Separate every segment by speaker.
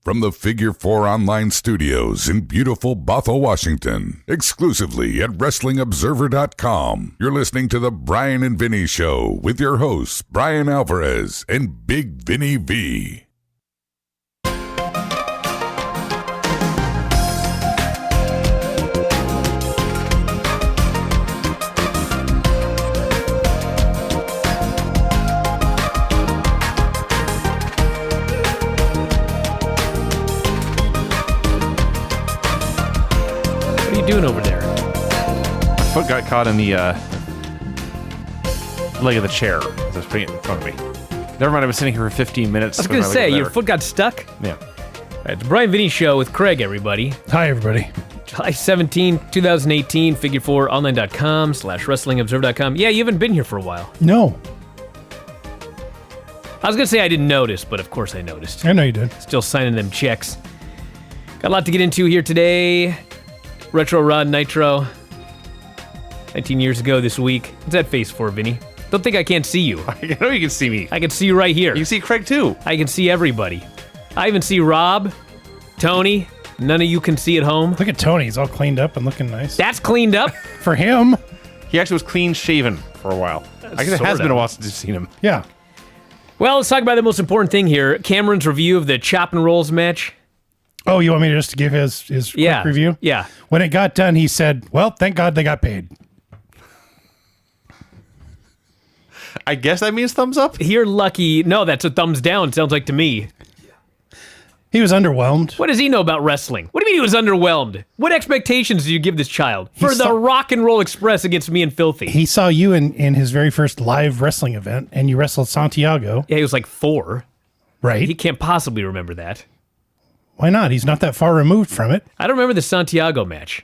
Speaker 1: From the Figure 4 Online Studios in beautiful Bothell, Washington, exclusively at WrestlingObserver.com, you're listening to The Bryan and Vinny Show with your hosts, Brian Alvarez and Big Vinny V.
Speaker 2: Doing over there?
Speaker 3: My foot got caught in the leg of the chair. So I was putting it in front of me. Never mind, I was sitting here for 15 minutes.
Speaker 2: I was going to say, your foot got stuck?
Speaker 3: Yeah.
Speaker 2: All right, the Bryan Vinny Show with Craig, everybody.
Speaker 4: Hi, everybody.
Speaker 2: July 17, 2018, figure4online.com/wrestlingobserver.com. Yeah, you haven't been here for a while.
Speaker 4: No.
Speaker 2: I was going to say I didn't notice, but of course I noticed.
Speaker 4: I know you did.
Speaker 2: Still signing them checks. Got a lot to get into here today. Retro, Raw and Nitro. 19 years ago this week. What's that face for, Vinny? Don't think I can't see you.
Speaker 3: I know you can see me.
Speaker 2: I can see you right here.
Speaker 3: You can see Craig, too.
Speaker 2: I can see everybody. I even see Rob, Tony. None of you can see at home.
Speaker 4: Look at Tony. He's all cleaned up and looking nice.
Speaker 2: That's cleaned up.
Speaker 4: For him.
Speaker 3: He actually was clean shaven for a while. I guess it has been a while since you've seen him.
Speaker 4: Yeah.
Speaker 2: Well, let's talk about the most important thing here. Cameron's review of the Chop and Rolls match.
Speaker 4: Oh, you want me to just give his quick review?
Speaker 2: Yeah.
Speaker 4: When it got done, he said, well, thank God they got paid.
Speaker 3: I guess that means thumbs up?
Speaker 2: You're lucky. No, that's a thumbs down, sounds like to me.
Speaker 4: He was underwhelmed.
Speaker 2: What does he know about wrestling? What do you mean he was underwhelmed? What expectations do you give this child? For the
Speaker 4: saw-
Speaker 2: Rock and Roll Express against me and Filthy.
Speaker 4: He saw you in his very first live wrestling event, and you wrestled Santiago.
Speaker 2: Yeah, he was like 4.
Speaker 4: Right.
Speaker 2: He can't possibly remember that.
Speaker 4: Why not? He's not that far removed from it.
Speaker 2: I don't remember the Santiago match.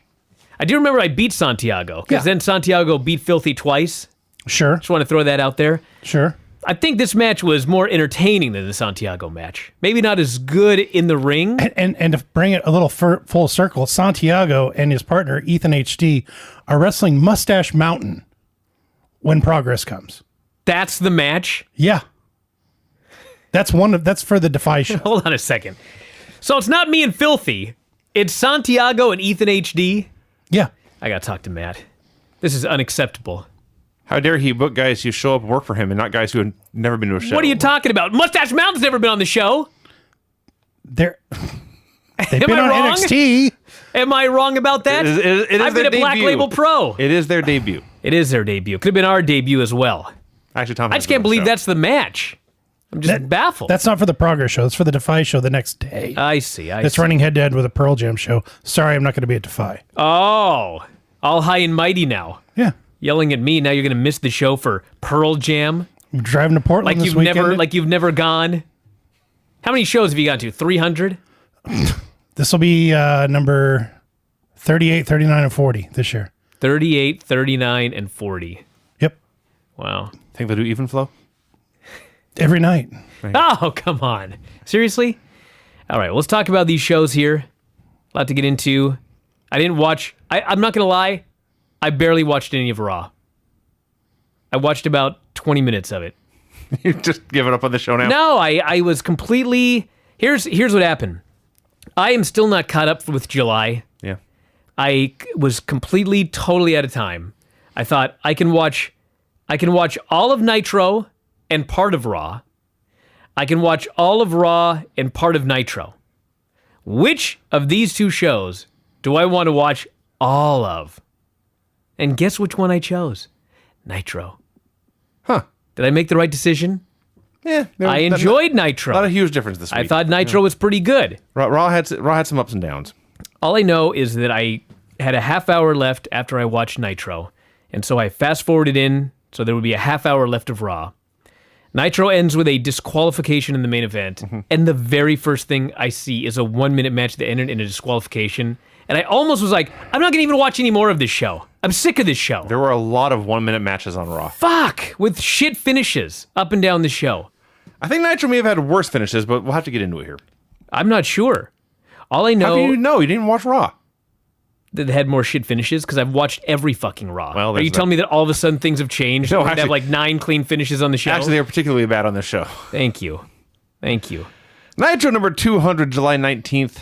Speaker 2: I do remember I beat Santiago, because then Santiago beat Filthy twice.
Speaker 4: Sure.
Speaker 2: Just want to throw that out there.
Speaker 4: Sure.
Speaker 2: I think this match was more entertaining than the Santiago match. Maybe not as good in the ring.
Speaker 4: And to bring it a little full circle, Santiago and his partner, Ethan HD, are wrestling Mustache Mountain when Progress comes.
Speaker 2: That's the match?
Speaker 4: Yeah. That's for the Defy show.
Speaker 2: Hold on a second. So it's not me and Filthy. It's Santiago and Ethan HD.
Speaker 4: Yeah.
Speaker 2: I gotta talk to Matt. This is unacceptable.
Speaker 3: How dare he book guys who show up and work for him and not guys who have never been to a show?
Speaker 2: What are you talking about? Mustache Mountain's never been on the show.
Speaker 4: They've
Speaker 2: Am
Speaker 4: been
Speaker 2: I
Speaker 4: on
Speaker 2: wrong?
Speaker 4: NXT.
Speaker 2: Am I wrong about that?
Speaker 3: It is
Speaker 2: I've been a
Speaker 3: their
Speaker 2: Black
Speaker 3: debut.
Speaker 2: Label Pro.
Speaker 3: It is their debut.
Speaker 2: It is their debut. Could have been our debut as well.
Speaker 3: Actually, Tom.
Speaker 2: I just can't believe that's the match. I'm just baffled.
Speaker 4: That's not for the Progress show. It's for the Defy show the next day.
Speaker 2: I see.
Speaker 4: It's running head-to-head with a Pearl Jam show. Sorry, I'm not going to be at Defy.
Speaker 2: Oh, all high and mighty now.
Speaker 4: Yeah.
Speaker 2: Yelling at me. Now you're going to miss the show for Pearl Jam.
Speaker 4: You're driving to Portland this weekend.
Speaker 2: Like you've never gone. How many shows have you gone to? 300?
Speaker 4: This will be number 38, 39, and 40 this year.
Speaker 2: 38, 39, and 40.
Speaker 4: Yep.
Speaker 2: Wow.
Speaker 3: Think they'll do even flow?
Speaker 4: Every night.
Speaker 3: Right.
Speaker 2: Oh, come on. Seriously? All right, well, let's talk about these shows here. A lot to get into. I didn't watch... I'm not going to lie. I barely watched any of Raw. I watched about 20 minutes of it.
Speaker 3: You just give it up on the show now?
Speaker 2: No, I was completely... Here's what happened. I am still not caught up with July.
Speaker 3: Yeah.
Speaker 2: I was completely, totally out of time. I thought I can watch all of Nitro and part of Raw. I can watch all of Raw and part of Nitro. Which of these two shows do I want to watch all of? And guess which one I chose? Nitro.
Speaker 3: Huh.
Speaker 2: Did I make the right decision?
Speaker 3: Yeah.
Speaker 2: I enjoyed Nitro.
Speaker 3: Not a huge difference this week.
Speaker 2: I thought Nitro was pretty good.
Speaker 3: Raw had some ups and downs.
Speaker 2: All I know is that I had a half hour left after I watched Nitro, and so I fast-forwarded in, so there would be a half hour left of Raw. Nitro ends with a disqualification in the main event, and the very first thing I see is a 1-minute match that ended in a disqualification, and I almost was like, I'm not going to even watch any more of this show. I'm sick of this show.
Speaker 3: There were a lot of 1-minute matches on Raw.
Speaker 2: Fuck! With shit finishes up and down the show.
Speaker 3: I think Nitro may have had worse finishes, but we'll have to get into it here.
Speaker 2: I'm not sure. All I know...
Speaker 3: How do you know? You didn't watch Raw.
Speaker 2: That had more shit finishes because I've watched every fucking Raw.
Speaker 3: Well,
Speaker 2: are you telling me that all of a sudden things have changed?
Speaker 3: No,
Speaker 2: We're gonna have
Speaker 3: actually-
Speaker 2: like 9 clean finishes on the show.
Speaker 3: Actually, they were particularly bad on this show.
Speaker 2: Thank you.
Speaker 3: Nitro number 200, July 19th,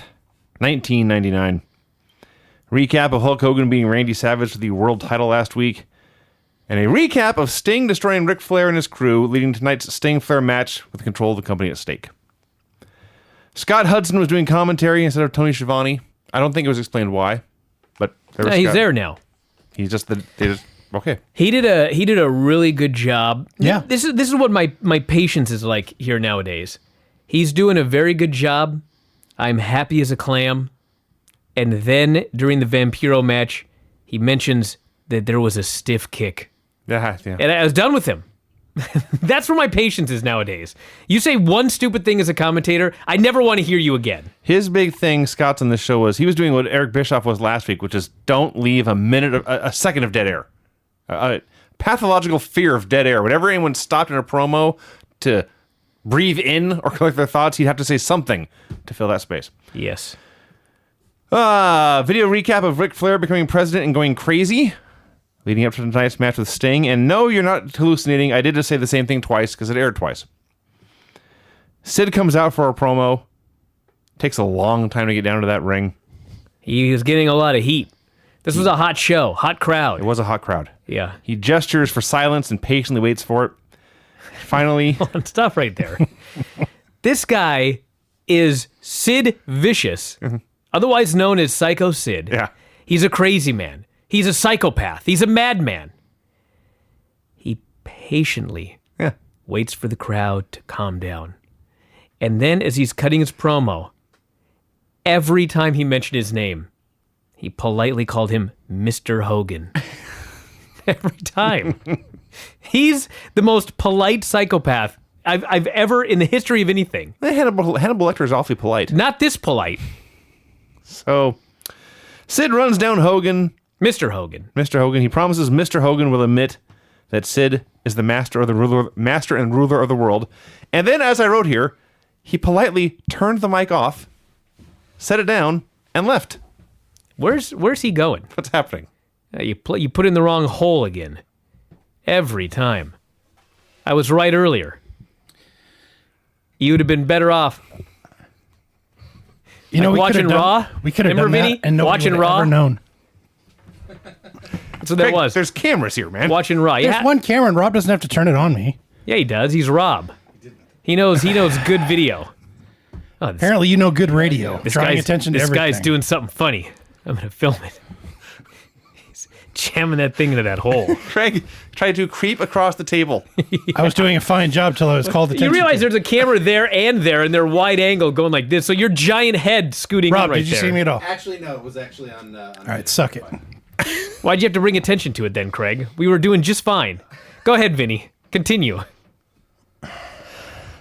Speaker 3: 1999. Recap of Hulk Hogan beating Randy Savage for the world title last week. And a recap of Sting destroying Ric Flair and his crew, leading to tonight's Sting-Flair match with control of the company at stake. Scott Hudson was doing commentary instead of Tony Schiavone. I don't think it was explained why, but
Speaker 2: He's there now.
Speaker 3: He's just okay.
Speaker 2: He did a really good job.
Speaker 4: Yeah.
Speaker 2: This is what my patience is like here nowadays. He's doing a very good job. I'm happy as a clam. And then during the Vampiro match, he mentions that there was a stiff kick.
Speaker 3: Yeah.
Speaker 2: And I was done with him. That's where my patience is nowadays. You say one stupid thing as a commentator, I never want to hear you again.
Speaker 3: His big thing, Scott's on this show, was he was doing what Eric Bischoff was last week, which is don't leave a second of dead air. Pathological fear of dead air. Whenever anyone stopped in a promo to breathe in or collect their thoughts, he'd have to say something to fill that space.
Speaker 2: Yes.
Speaker 3: Video recap of Ric Flair becoming president and going crazy, leading up to tonight's match with Sting. And no, you're not hallucinating. I did just say the same thing twice because it aired twice. Sid comes out for a promo. Takes a long time to get down to that ring.
Speaker 2: He was getting a lot of heat. This was a hot show, hot crowd.
Speaker 3: It was a hot crowd.
Speaker 2: Yeah.
Speaker 3: He gestures for silence and patiently waits for it. Finally.
Speaker 2: Stop right there. This guy is Sid Vicious, otherwise known as Psycho Sid.
Speaker 3: Yeah.
Speaker 2: He's a crazy man. He's a psychopath. He's a madman. He patiently waits for the crowd to calm down. And then as he's cutting his promo, every time he mentioned his name, he politely called him Mr. Hogan. Every time. He's the most polite psychopath I've ever in the history of anything.
Speaker 3: Hannibal Lecter is awfully polite.
Speaker 2: Not this polite.
Speaker 3: So, Sid runs down Hogan.
Speaker 2: Mr. Hogan.
Speaker 3: Mr. Hogan. He promises Mr. Hogan will admit that Sid is the master and ruler of the world. And then, as I wrote here, he politely turned the mic off, set it down, and left.
Speaker 2: Where's he going?
Speaker 3: What's happening?
Speaker 2: You put in the wrong hole again. Every time. I was right earlier. You would have been better off.
Speaker 4: You know,
Speaker 2: watching Raw.
Speaker 4: We could have done
Speaker 2: Vinny?
Speaker 4: that, and nobody
Speaker 2: Watching
Speaker 4: would have
Speaker 2: Raw.
Speaker 4: ever known.
Speaker 2: That's what that was.
Speaker 3: There's cameras here, man.
Speaker 2: Watching Raw.
Speaker 4: There's one camera, and Rob doesn't have to turn it on me.
Speaker 2: Yeah, he does. He's Rob. He knows good video. Oh,
Speaker 4: Apparently, you know good radio. Drawing attention to everything.
Speaker 2: This guy's doing something funny. I'm going to film it. He's jamming that thing into that hole.
Speaker 3: Craig tried to creep across the table.
Speaker 4: I was doing a fine job till I was called attention.
Speaker 2: You realize
Speaker 4: to.
Speaker 2: there's a camera there, and they're wide angle going like this. So your giant head scooting
Speaker 4: Rob,
Speaker 2: in right
Speaker 4: did you
Speaker 2: there.
Speaker 4: see me at all?
Speaker 5: Actually, no. It was actually on
Speaker 4: All right, suck it.
Speaker 2: Why'd you have to bring attention to it then, Craig? We were doing just fine. Go ahead, Vinny. Continue.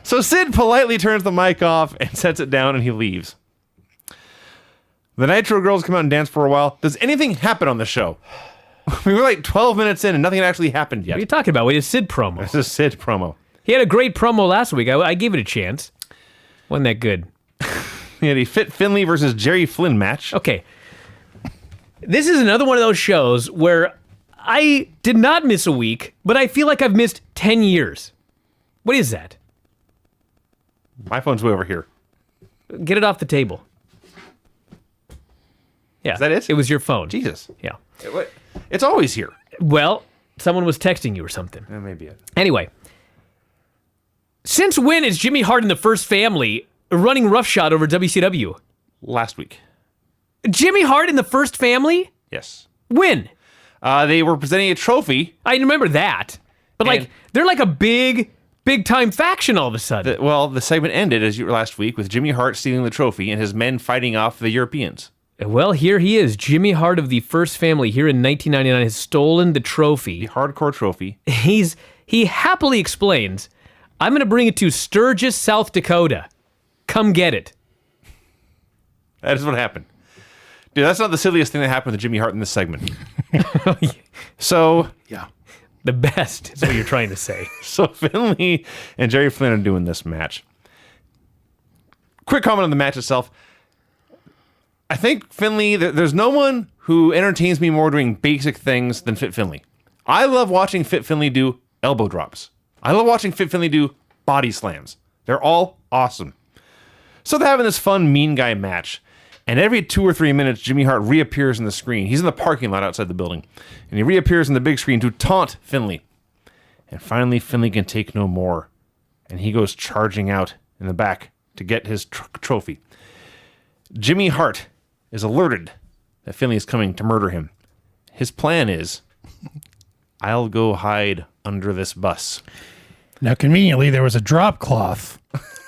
Speaker 3: So Sid politely turns the mic off and sets it down, and he leaves. The Nitro girls come out and dance for a while. Does anything happen on the show? We were like 12 minutes in, and nothing had actually happened yet.
Speaker 2: What are you talking about? It was Sid promo.
Speaker 3: This is Sid promo.
Speaker 2: He had a great promo last week. I gave it a chance. Wasn't that good?
Speaker 3: He had a Fit Finlay versus Jerry Flynn match.
Speaker 2: Okay. This is another one of those shows where I did not miss a week, but I feel like I've missed 10 years. What is that?
Speaker 3: My phone's way over here.
Speaker 2: Get it off the table. Yeah.
Speaker 3: Is that it?
Speaker 2: It was your phone.
Speaker 3: Jesus.
Speaker 2: Yeah.
Speaker 3: It's always here.
Speaker 2: Well, someone was texting you or something.
Speaker 3: That may be it.
Speaker 2: Anyway. Since when is Jimmy Hart in the First Family running roughshod over WCW?
Speaker 3: Last week.
Speaker 2: Jimmy Hart in the First Family?
Speaker 3: Yes.
Speaker 2: When?
Speaker 3: They were presenting a trophy.
Speaker 2: I remember that. But
Speaker 3: And-
Speaker 2: they're like a big time faction all of a sudden.
Speaker 3: The segment ended last week with Jimmy Hart stealing the trophy and his men fighting off the Europeans.
Speaker 2: Well, here he is. Jimmy Hart of the First Family here in 1999 has stolen the trophy.
Speaker 3: The hardcore trophy.
Speaker 2: He happily explains, I'm going to bring it to Sturgis, South Dakota. Come get it.
Speaker 3: That is what happened. Dude, that's not the silliest thing that happened to Jimmy Hart in this segment. So,
Speaker 4: Yeah.
Speaker 2: The best is what you're trying to say.
Speaker 3: so Finlay and Jerry Flynn are doing this match. Quick comment on the match itself. I think Finlay, there's no one who entertains me more doing basic things than Fit Finlay. I love watching Fit Finlay do elbow drops. I love watching Fit Finlay do body slams. They're all awesome. So they're having this fun mean guy match. And every 2 or 3 minutes, Jimmy Hart reappears in the screen. He's in the parking lot outside the building. And he reappears in the big screen to taunt Finlay. And finally, Finlay can take no more. And he goes charging out in the back to get his trophy. Jimmy Hart is alerted that Finlay is coming to murder him. His plan is, I'll go hide under this bus.
Speaker 4: Now, conveniently, there was a drop cloth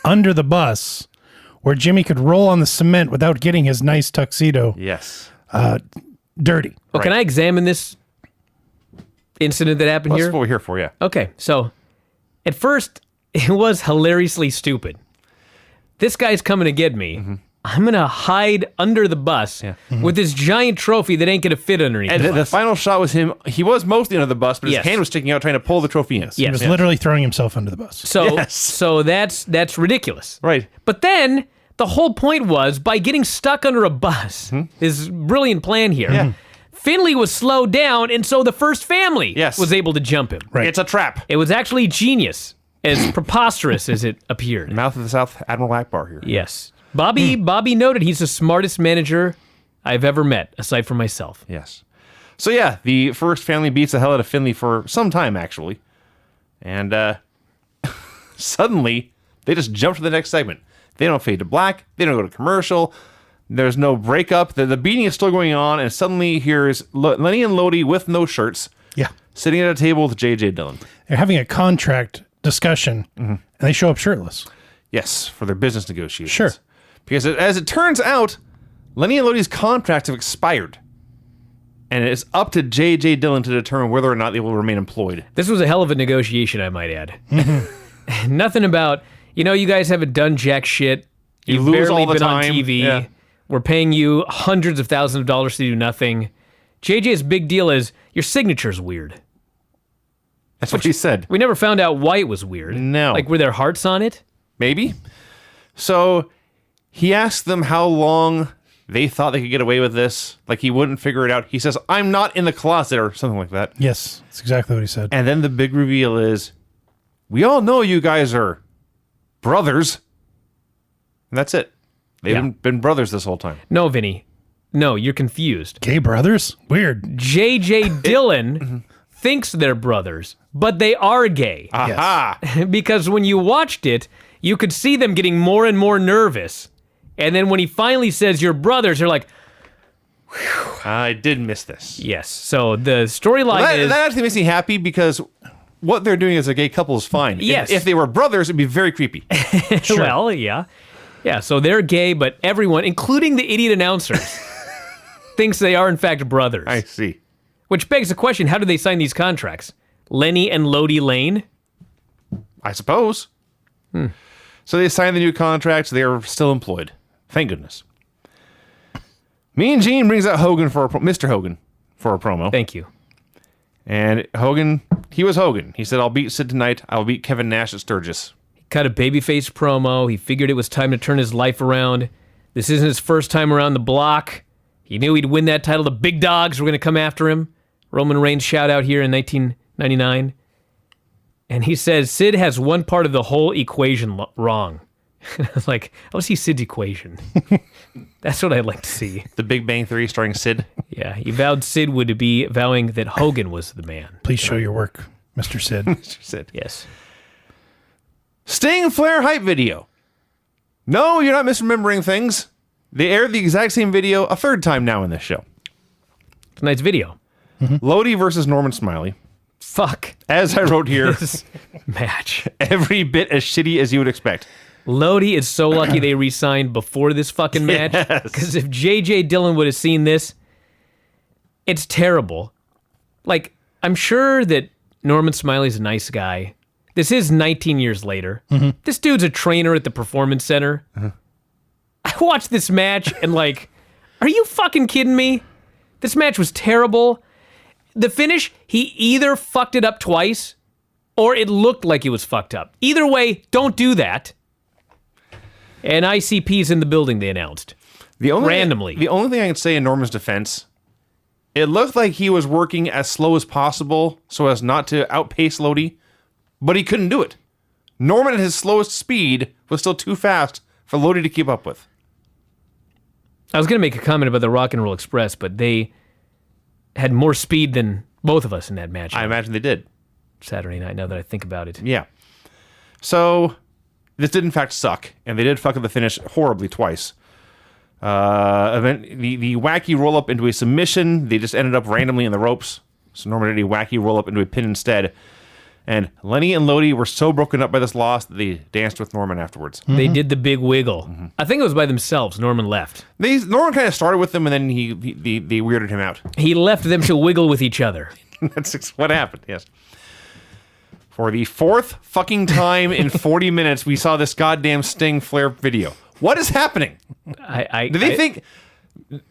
Speaker 4: under the bus where Jimmy could roll on the cement without getting his nice tuxedo
Speaker 3: Yes.
Speaker 4: dirty.
Speaker 2: Well, can I examine this incident that happened
Speaker 3: That's
Speaker 2: here?
Speaker 3: what we're here for, yeah.
Speaker 2: Okay, so at first, it was hilariously stupid. This guy's coming to get me.
Speaker 3: Mm-hmm.
Speaker 2: I'm going to hide under the bus with this giant trophy that ain't going to fit underneath
Speaker 3: And
Speaker 2: the
Speaker 3: the
Speaker 2: bus.
Speaker 3: final shot was him. He was mostly under the bus, but his
Speaker 2: Yes.
Speaker 3: hand was sticking out trying to pull the trophy in.
Speaker 4: He
Speaker 2: Yes.
Speaker 4: was literally throwing himself under the bus.
Speaker 2: So,
Speaker 3: Yes.
Speaker 2: so that's ridiculous.
Speaker 3: Right.
Speaker 2: But then the whole point was by getting stuck under a bus, this brilliant plan here.
Speaker 3: Yeah.
Speaker 2: Finlay was slowed down, and so the first family
Speaker 3: Yes.
Speaker 2: was able to jump him.
Speaker 4: Right.
Speaker 3: It's a trap.
Speaker 2: It was actually genius, as preposterous as it appeared.
Speaker 3: Mouth of the South, Admiral Akbar here.
Speaker 2: Yes. Bobby noted he's the smartest manager I've ever met, aside from myself.
Speaker 3: Yes. So yeah, the first family beats the hell out of Finlay for some time, actually. And suddenly, they just jump to the next segment. They don't fade to black. They don't go to commercial. There's no breakup. The beating is still going on, and suddenly here's Lenny and Lodi with no shirts,
Speaker 4: Yeah.
Speaker 3: sitting at a table with J.J. Dillon.
Speaker 4: They're having a contract discussion, and they show up shirtless.
Speaker 3: Yes, for their business negotiations.
Speaker 4: Sure.
Speaker 3: Because as it turns out, Lenny and Lodi's contracts have expired. And it's up to J.J. Dillon to determine whether or not they will remain employed.
Speaker 2: This was a hell of a negotiation, I might add. Nothing about, you guys haven't done jack shit. You've
Speaker 3: lose
Speaker 2: barely
Speaker 3: all the
Speaker 2: been on
Speaker 3: time.
Speaker 2: TV.
Speaker 3: Yeah.
Speaker 2: We're paying you hundreds of thousands of dollars to do nothing. JJ's big deal is your signature's weird.
Speaker 3: That's what he said.
Speaker 2: We never found out why it was weird.
Speaker 3: No.
Speaker 2: Like, were there hearts on it?
Speaker 3: Maybe. So he asked them how long they thought they could get away with this. Like he wouldn't figure it out. He says, I'm not in the closet or something like that.
Speaker 4: Yes, that's exactly what he said.
Speaker 3: And then the big reveal is, we all know you guys are brothers. And that's it. They've
Speaker 2: Yeah.
Speaker 3: been brothers this whole time.
Speaker 2: No, Vinny. No, you're confused.
Speaker 4: Gay brothers? Weird.
Speaker 2: JJ Dillon thinks they're brothers, but they are gay.
Speaker 3: Aha!
Speaker 2: Because when you watched it, you could see them getting more and more nervous. And then when he finally says you're brothers, they're like,
Speaker 3: I did miss this.
Speaker 2: yes. So the storyline
Speaker 3: That,
Speaker 2: is
Speaker 3: that actually makes me happy because what they're doing as a gay couple is fine.
Speaker 2: Yes.
Speaker 3: If they were brothers, it'd be very creepy.
Speaker 2: well, yeah. Yeah, so they're gay, but everyone, including the idiot announcers, thinks they are in fact brothers.
Speaker 3: I see.
Speaker 2: Which begs the question, how do they sign these contracts? Lenny and Lodi Lane?
Speaker 3: I suppose. So they signed the new contracts. They are still employed. Thank goodness. Mean Gene brings out Hogan for Mr. Hogan for a promo.
Speaker 2: Thank you.
Speaker 3: And Hogan, he was Hogan. He said, I'll beat Sid tonight. I'll beat Kevin Nash at Sturgis.
Speaker 2: Cut a babyface promo. He figured it was time to turn his life around. This isn't his first time around the block. He knew he'd win that title. The big dogs were going to come after him. Roman Reigns shout out here in 1999. And he says, Sid has one part of the whole equation wrong. I was like, I want to see Sid's equation. That's what I'd like to see.
Speaker 3: The Big Bang Theory starring Sid.
Speaker 2: Yeah, he vowed Sid would be vowing that Hogan was the man.
Speaker 4: Please show your work, Mr. Sid.
Speaker 3: Sid.
Speaker 2: Yes.
Speaker 3: Sting Flair hype video. No, you're not misremembering things. They aired the exact same video a third time now in this show.
Speaker 2: Tonight's video.
Speaker 3: Lodi versus Norman Smiley.
Speaker 2: Fuck
Speaker 3: As I wrote here,
Speaker 2: this match.
Speaker 3: every bit as shitty as you would expect.
Speaker 2: Lodi is so lucky they re-signed before this fucking match.
Speaker 3: Yes.
Speaker 2: Because if J.J. Dillon would have seen this, it's terrible. Like, I'm sure that Norman Smiley's a nice guy. This is 19 years later. This dude's a trainer at the Performance Center. I watched this match and like, are you fucking kidding me? This match was terrible. The finish, he either fucked it up twice or it looked like it was fucked up. Either way, don't do that. And ICP's in the building, they announced. Randomly.
Speaker 3: The only thing I can say in Norman's defense, it looked like he was working as slow as possible so as not to outpace Lodi, but he couldn't do it. Norman at his slowest speed was still too fast for Lodi to keep up with.
Speaker 2: I was going to make a comment about the Rock and Roll Express, but they had more speed than both of us in that match.
Speaker 3: I imagine they did.
Speaker 2: Saturday night, now that I think about it.
Speaker 3: Yeah. So this did in fact suck, and they did fuck up the finish horribly twice. The wacky roll up into a submission, they just ended up randomly in the ropes. So Norman did a wacky roll up into a pin instead. And Lenny and Lodi were so broken up by this loss that they danced with Norman afterwards.
Speaker 2: They did the big wiggle. I think it was by themselves. Norman left.
Speaker 3: Norman kind of started with them, and then they weirded him out.
Speaker 2: He left them to wiggle with each other.
Speaker 3: That's what happened, yes. For the fourth fucking time in 40 minutes, we saw this goddamn Sting Flair video. What is happening? Do they think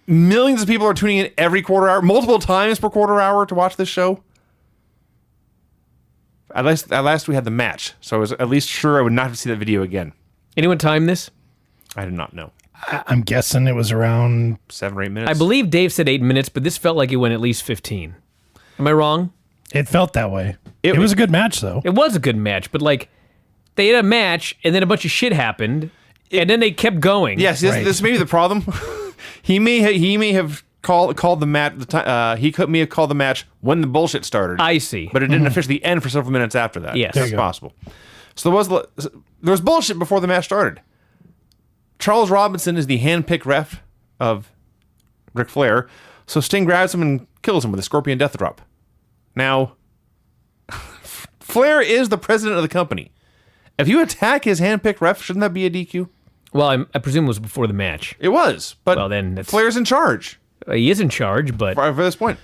Speaker 3: millions of people are tuning in every quarter hour, multiple times per quarter hour to watch this show? At last we had the match, so I was at least sure I would not have to see that video again.
Speaker 2: Anyone time this?
Speaker 3: I did not know.
Speaker 4: I'm guessing it was around
Speaker 3: 7 or 8 minutes.
Speaker 2: I believe Dave said 8 minutes, but this felt like it went at least 15. Am I wrong?
Speaker 4: It felt that way. It was a good match, though.
Speaker 2: It was a good match, but like they had a match and then a bunch of shit happened, and then they kept going.
Speaker 3: Yes, this may be the problem. he may have called the match. He may have called the match when the bullshit started.
Speaker 2: I see,
Speaker 3: but it didn't officially end for several minutes after that.
Speaker 2: Yes,
Speaker 3: that's possible. So there was bullshit before the match started. Charles Robinson is the hand-picked ref of Ric Flair, so Sting grabs him and kills him with a Scorpion Death Drop. Now, Flair is the president of the company. If you attack his hand-picked ref, shouldn't that be a DQ?
Speaker 2: Well, I presume it was before the match.
Speaker 3: It was, but
Speaker 2: well, then
Speaker 3: Flair's in charge.
Speaker 2: He is in charge, but
Speaker 3: for this point.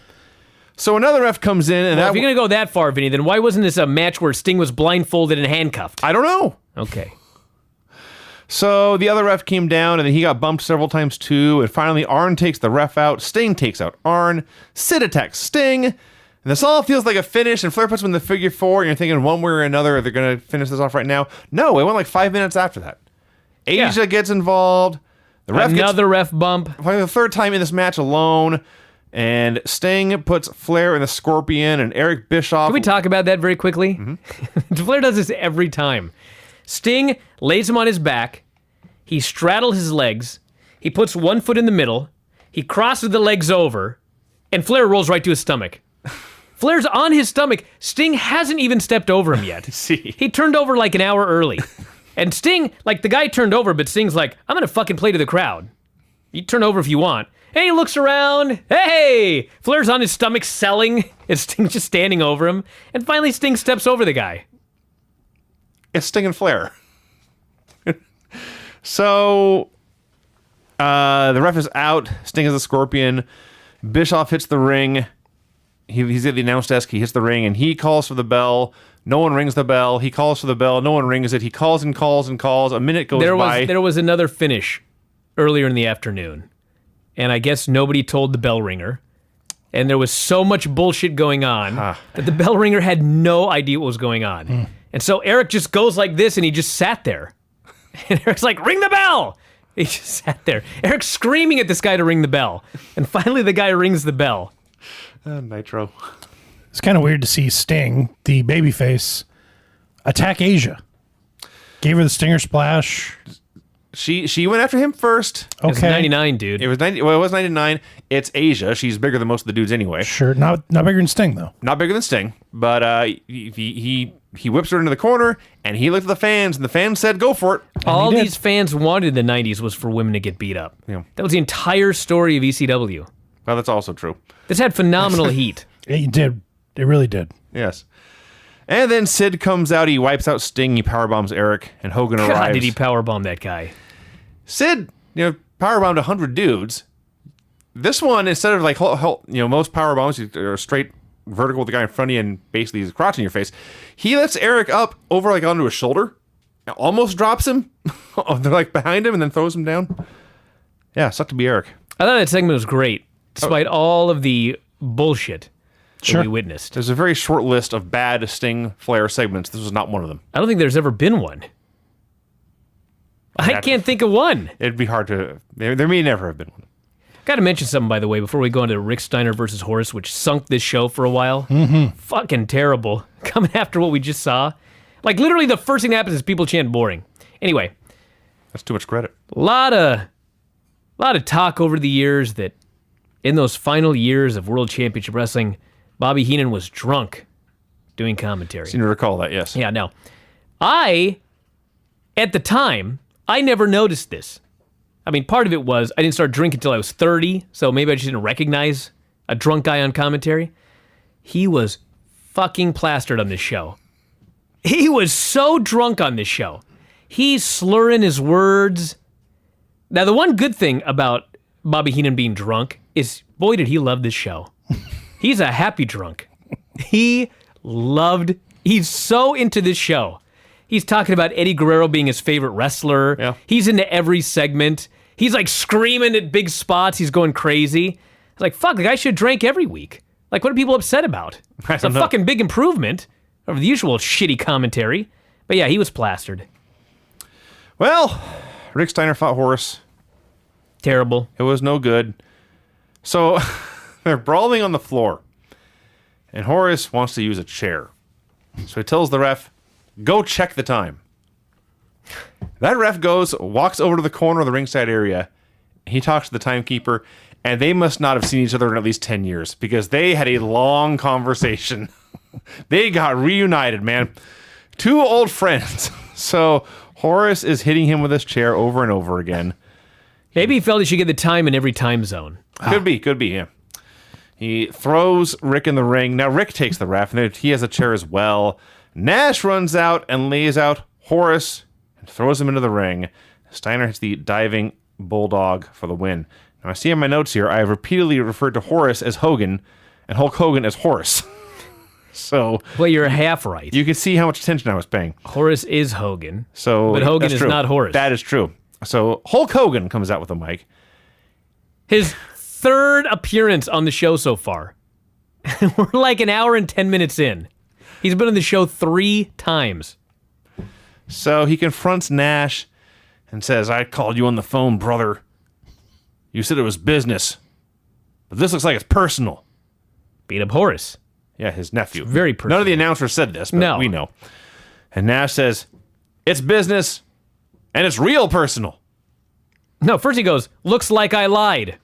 Speaker 3: So another ref comes in, and
Speaker 2: if you're gonna go that far, Vinny, then why wasn't this a match where Sting was blindfolded and handcuffed?
Speaker 3: I don't know.
Speaker 2: Okay.
Speaker 3: So the other ref came down, and then he got bumped several times too. And finally, Arn takes the ref out. Sting takes out Arn. Sid attacks Sting. And this all feels like a finish, and Flair puts him in the figure four, and you're thinking one way or another, they're going to finish this off right now. No, it went like 5 minutes after that. Asia gets involved. The ref
Speaker 2: Another ref bump.
Speaker 3: For the third time in this match alone, and Sting puts Flair in the Scorpion, and Eric Bischoff...
Speaker 2: Can we talk about that very quickly? Flair does this every time. Sting lays him on his back. He straddles his legs. He puts one foot in the middle. He crosses the legs over, and Flair rolls right to his stomach. Flair's on his stomach. Sting hasn't even stepped over him yet.
Speaker 3: See.
Speaker 2: He turned over like an hour early. And Sting, like the guy turned over, but Sting's like, I'm gonna fucking play to the crowd. You turn over if you want. And he looks around. Hey! Flair's on his stomach selling, and Sting's just standing over him. And finally Sting steps over the guy.
Speaker 3: It's Sting and Flair. So, the ref is out. Sting is a Scorpion. Bischoff hits the ring. He's at the announce desk. He hits the ring, and he calls for the bell. No one rings the bell. He calls for the bell. No one rings it. He calls and calls and calls. A minute goes by.
Speaker 2: There was another finish earlier in the afternoon, and I guess nobody told the bell ringer. And there was so much bullshit going on that the bell ringer had no idea what was going on. And so Eric just goes like this, and he just sat there. And Eric's like, ring the bell! He just sat there. Eric's screaming at this guy to ring the bell. And finally the guy rings the bell.
Speaker 3: Nitro.
Speaker 4: It's kind of weird to see Sting, the babyface, attack Asia. Gave her the Stinger Splash.
Speaker 3: She went after him first.
Speaker 2: Okay. It was 99, dude.
Speaker 3: It was 90. Well, it was 99. It's Asia. She's bigger than most of the dudes anyway.
Speaker 4: Sure, not bigger than Sting though.
Speaker 3: Not bigger than Sting, but he whips her into the corner, and he looked at the fans, and the fans said, "Go for it."
Speaker 2: All these fans wanted in the 90s was for women to get beat up.
Speaker 3: Yeah.
Speaker 2: That was the entire story of ECW.
Speaker 3: Well, that's also true.
Speaker 2: This had phenomenal heat.
Speaker 4: It did. It really did.
Speaker 3: Yes. And then Sid comes out. He wipes out Sting. He powerbombs Eric, and Hogan
Speaker 2: God,
Speaker 3: arrives.
Speaker 2: did he powerbomb that guy?
Speaker 3: Sid, powerbombed 100 dudes. This one, instead of like, most powerbombs are straight vertical with the guy in front of you and basically he's crotch in your face, he lifts Eric up over like onto his shoulder, almost drops him. They're like behind him and then throws him down. Yeah, sucked to be Eric.
Speaker 2: I thought that segment was great, despite all of the bullshit that we witnessed.
Speaker 3: There's a very short list of bad Sting Flair segments. This was not one of them.
Speaker 2: I don't think there's ever been one. I can't think of one.
Speaker 3: It'd be hard to... There may never have been one.
Speaker 2: Got to mention something, by the way, before we go into Rick Steiner versus Horace, which sunk this show for a while. Fucking terrible. Coming after what we just saw. Like, literally the first thing that happens is people chant boring. Anyway,
Speaker 3: That's too much credit.
Speaker 2: A lot of talk over the years that in those final years of World Championship Wrestling, Bobby Heenan was drunk doing commentary.
Speaker 3: Seem to recall that, yes.
Speaker 2: Yeah, no. At the time, I never noticed this. I mean, part of it was I didn't start drinking until I was 30, so maybe I just didn't recognize a drunk guy on commentary. He was fucking plastered on this show. He was so drunk on this show. He's slurring his words. Now, the one good thing about Bobby Heenan being drunk is, boy, did he love this show. He's a happy drunk. He's so into this show. He's talking about Eddie Guerrero being his favorite wrestler.
Speaker 3: Yeah.
Speaker 2: He's into every segment. He's like screaming at big spots. He's going crazy. It's like, fuck, the guy should drink every week. Like, what are people upset about? It's a fucking big improvement over the usual shitty commentary. But yeah, he was plastered.
Speaker 3: Well, Rick Steiner fought Horace.
Speaker 2: Terrible.
Speaker 3: It was no good. So they're brawling on the floor. And Horace wants to use a chair. So he tells the ref, go check the time. That ref walks over to the corner of the ringside area. He talks to the timekeeper, and they must not have seen each other in at least 10 years because they had a long conversation. They got reunited, man. Two old friends. So Horace is hitting him with his chair over and over again.
Speaker 2: Maybe he felt he should get the time in every time zone.
Speaker 3: Could be, yeah. He throws Rick in the ring. Now Rick takes the ref, and he has a chair as well. Nash runs out and lays out Horace and throws him into the ring. Steiner hits the diving bulldog for the win. Now I see in my notes here, I have repeatedly referred to Horace as Hogan and Hulk Hogan as Horace. So,
Speaker 2: well, you're half right.
Speaker 3: You can see how much attention I was paying.
Speaker 2: Horace is Hogan.
Speaker 3: So,
Speaker 2: but Hogan is
Speaker 3: true.
Speaker 2: not Horace.
Speaker 3: That is true. So Hulk Hogan comes out with a mic.
Speaker 2: His third appearance on the show so far. We're like an hour and 10 minutes in. He's been on the show 3 times.
Speaker 3: So he confronts Nash and says, I called you on the phone, brother. You said it was business. But this looks like it's personal.
Speaker 2: Beat up Horace.
Speaker 3: Yeah, his nephew.
Speaker 2: It's very personal.
Speaker 3: None of the announcers said this, but we know. And Nash says, it's business, and it's real personal.
Speaker 2: No, first he goes, looks like I lied.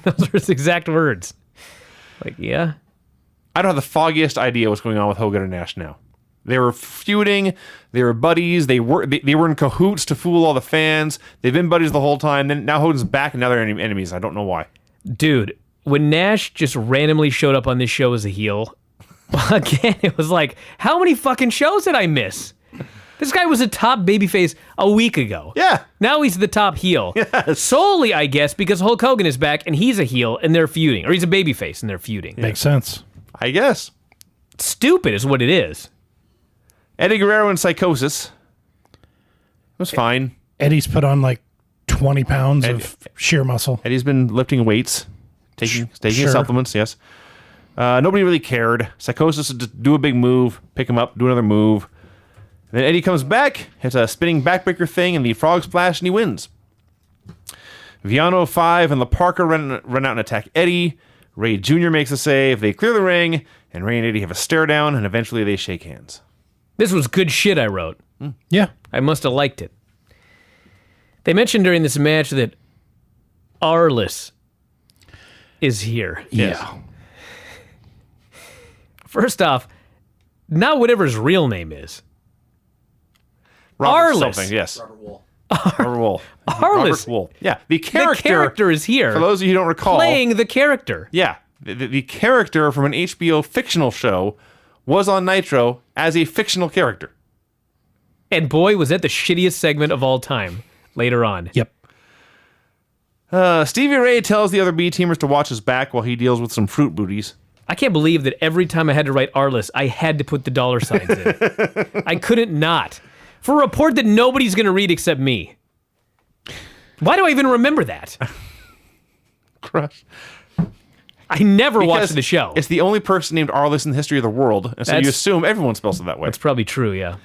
Speaker 2: Those are his exact words. Like, yeah.
Speaker 3: I don't have the foggiest idea what's going on with Hogan and Nash now. They were feuding. They were buddies. They were in cahoots to fool all the fans. They've been buddies the whole time. Then now Hogan's back and now they're enemies. I don't know why.
Speaker 2: Dude, when Nash just randomly showed up on this show as a heel, again, it was like, how many fucking shows did I miss? This guy was a top babyface a week ago.
Speaker 3: Yeah.
Speaker 2: Now he's the top heel.
Speaker 3: Yes.
Speaker 2: Solely, I guess, because Hulk Hogan is back and he's a heel and they're feuding. Or he's a babyface and they're feuding.
Speaker 4: Makes sense.
Speaker 3: I guess.
Speaker 2: Stupid is what it is.
Speaker 3: Eddie Guerrero in Psychosis. It was fine.
Speaker 4: Eddie's put on like 20 pounds of sheer muscle.
Speaker 3: Eddie's been lifting weights, taking
Speaker 4: Sure.
Speaker 3: supplements, yes. Nobody really cared. Psychosis would just do a big move, pick him up, do another move. Then Eddie comes back, hits a spinning backbreaker thing, and the frog splash, and he wins. Viano 5 and La Parka run out and attack Eddie. Ray Jr. makes a save. They clear the ring, and Ray and Eddie have a stare down, and eventually they shake hands.
Speaker 2: This was good shit I wrote.
Speaker 4: Yeah.
Speaker 2: I must have liked it. They mentioned during this match that Arliss is here.
Speaker 3: Yes.
Speaker 4: Yeah.
Speaker 2: First off, not whatever his real name is.
Speaker 3: Robert
Speaker 2: Arliss.
Speaker 3: something, yes.
Speaker 5: Robert Wool.
Speaker 3: Robert Wool.
Speaker 2: Arliss.
Speaker 3: Robert Wool. Yeah, the character.
Speaker 2: The character is here.
Speaker 3: For those of you who don't recall.
Speaker 2: Playing the character.
Speaker 3: Yeah, the character from an HBO fictional show was on Nitro as a fictional character.
Speaker 2: And boy, was that the shittiest segment of all time later on.
Speaker 4: Yep.
Speaker 3: Stevie Ray tells the other B-teamers to watch his back while he deals with some fruit booties.
Speaker 2: I can't believe that every time I had to write Arliss, I had to put the dollar signs in. I couldn't not. For a report that nobody's going to read except me. Why do I even remember that?
Speaker 3: Crush.
Speaker 2: I never
Speaker 3: Because
Speaker 2: watched the show.
Speaker 3: It's the only person named Arliss in the history of the world, and so you
Speaker 2: That's-
Speaker 3: assume everyone spells it that way.
Speaker 2: That's probably true, yeah.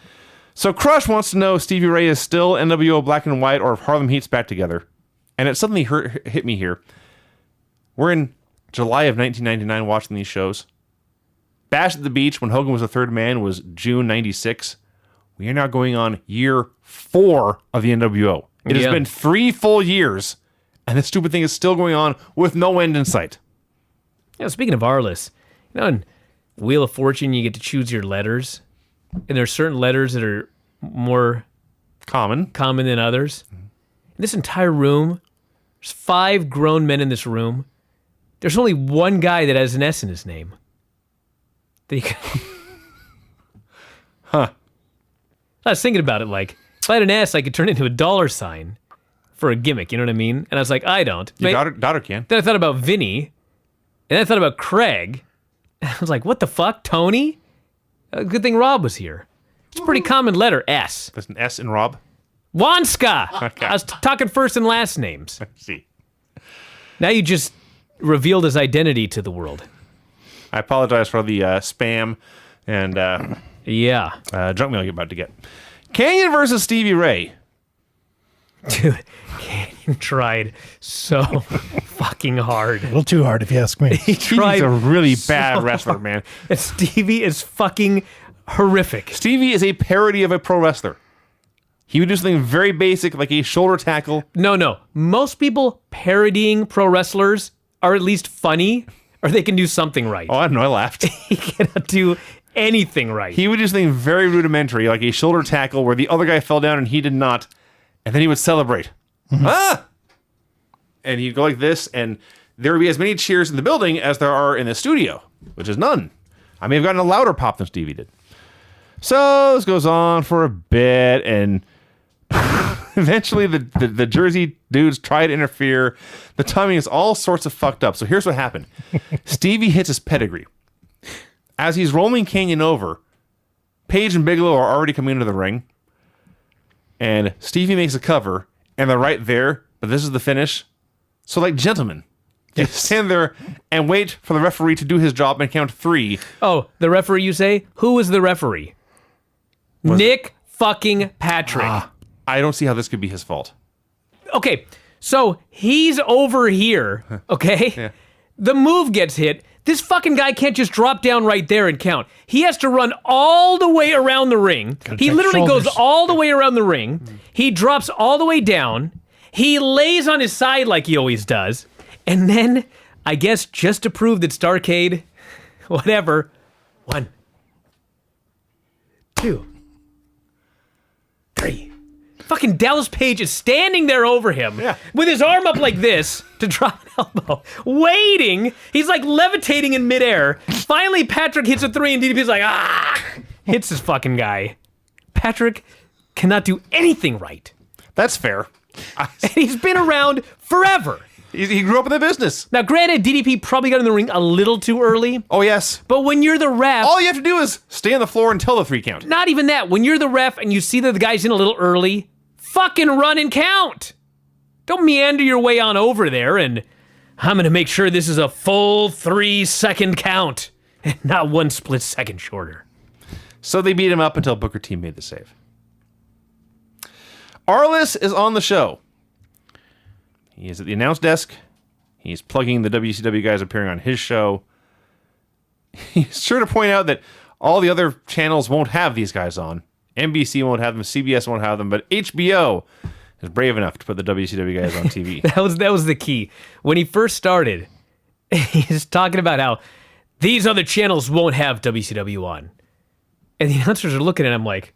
Speaker 3: So Crush wants to know if Stevie Ray is still NWO Black and White or if Harlem Heat's back together. And it suddenly hit me here. We're in July of 1999 watching these shows. Bash at the Beach, when Hogan was the third man, was June 96. We are now going on year 4 of the NWO. It has been 3 full years, and this stupid thing is still going on with no end in sight.
Speaker 2: Speaking of Arliss, in Wheel of Fortune, you get to choose your letters, and there are certain letters that are more
Speaker 3: common
Speaker 2: than others. In this entire room, there's 5 grown men in this room. There's only one guy that has an S in his name.
Speaker 3: Huh.
Speaker 2: I was thinking about it if I had an S, I could turn it into a $sign for a gimmick, you know what I mean? And I was like, I don't.
Speaker 3: Your daughter can.
Speaker 2: Then I thought about Vinny, and then I thought about Craig. I was like, what the fuck, Tony? Good thing Rob was here. It's a pretty common letter, S.
Speaker 3: There's an S in Rob?
Speaker 2: Wanska!
Speaker 3: Okay.
Speaker 2: I was talking first and last names.
Speaker 3: See.
Speaker 2: Now you just revealed his identity to the world.
Speaker 3: I apologize for the spam and junk mail you're about to get. Canyon versus Stevie Ray.
Speaker 2: Dude, Canyon tried so fucking hard.
Speaker 4: A little too hard, if you ask me.
Speaker 2: He
Speaker 3: He's
Speaker 2: tried
Speaker 3: a really bad wrestler, man.
Speaker 2: and Stevie is fucking horrific.
Speaker 3: Stevie is a parody of a pro wrestler. He would do something very basic, like a shoulder tackle.
Speaker 2: No. Most people parodying pro wrestlers are at least funny, or they can do something right.
Speaker 3: Oh, I don't know. I laughed.
Speaker 2: He cannot do anything right.
Speaker 3: He would do something very rudimentary, like a shoulder tackle where the other guy fell down and he did not. And then he would celebrate. Ah! And he'd go like this, and there would be as many cheers in the building as there are in the studio, which is none. I may have gotten a louder pop than Stevie did. So this goes on for a bit, and eventually the Jersey dudes try to interfere. The timing is all sorts of fucked up. So here's what happened. Stevie hits his pedigree. As he's rolling Canyon over, Paige and Bigelow are already coming into the ring. And Stevie makes a cover, and they're right there, but this is the finish. So, gentlemen, just stand there and wait for the referee to do his job and count 3.
Speaker 2: Oh, the referee, you say? Who was the referee? Nick fucking Patrick.
Speaker 3: I don't see how this could be his fault.
Speaker 2: Okay, so he's over here, okay?
Speaker 3: Yeah.
Speaker 2: The move gets hit. This fucking guy can't just drop down right there and count. He has to run all the way around the ring. He literally goes all the way around the ring. He drops all the way down. He lays on his side like he always does. And then, I guess just to prove that Starrcade, whatever, 1, 2, 3. Fucking Dallas Page is standing there over him with his arm up like this to drop an elbow, waiting. He's levitating in midair. Finally, Patrick hits a 3 and DDP's hits this fucking guy. Patrick cannot do anything right.
Speaker 3: That's fair.
Speaker 2: And he's been around forever.
Speaker 3: He grew up in the business.
Speaker 2: Now, granted, DDP probably got in the ring a little too early.
Speaker 3: Oh, yes.
Speaker 2: But when you're the ref...
Speaker 3: All you have to do is stay on the floor until the 3 count.
Speaker 2: Not even that. When you're the ref and you see that the guy's in a little early... fucking run and count. Don't meander your way on over there and I'm going to make sure this is a full 3-second count and not 1 split second shorter.
Speaker 3: So they beat him up until Booker T made the save. Arliss is on the show. He is at the announce desk. He's plugging the WCW guys appearing on his show. He's sure to point out that all the other channels won't have these guys on. NBC won't have them, CBS won't have them, but HBO is brave enough to put the WCW guys on TV.
Speaker 2: That was the key. When he first started, he's talking about how these other channels won't have WCW on. And the announcers are looking at him like,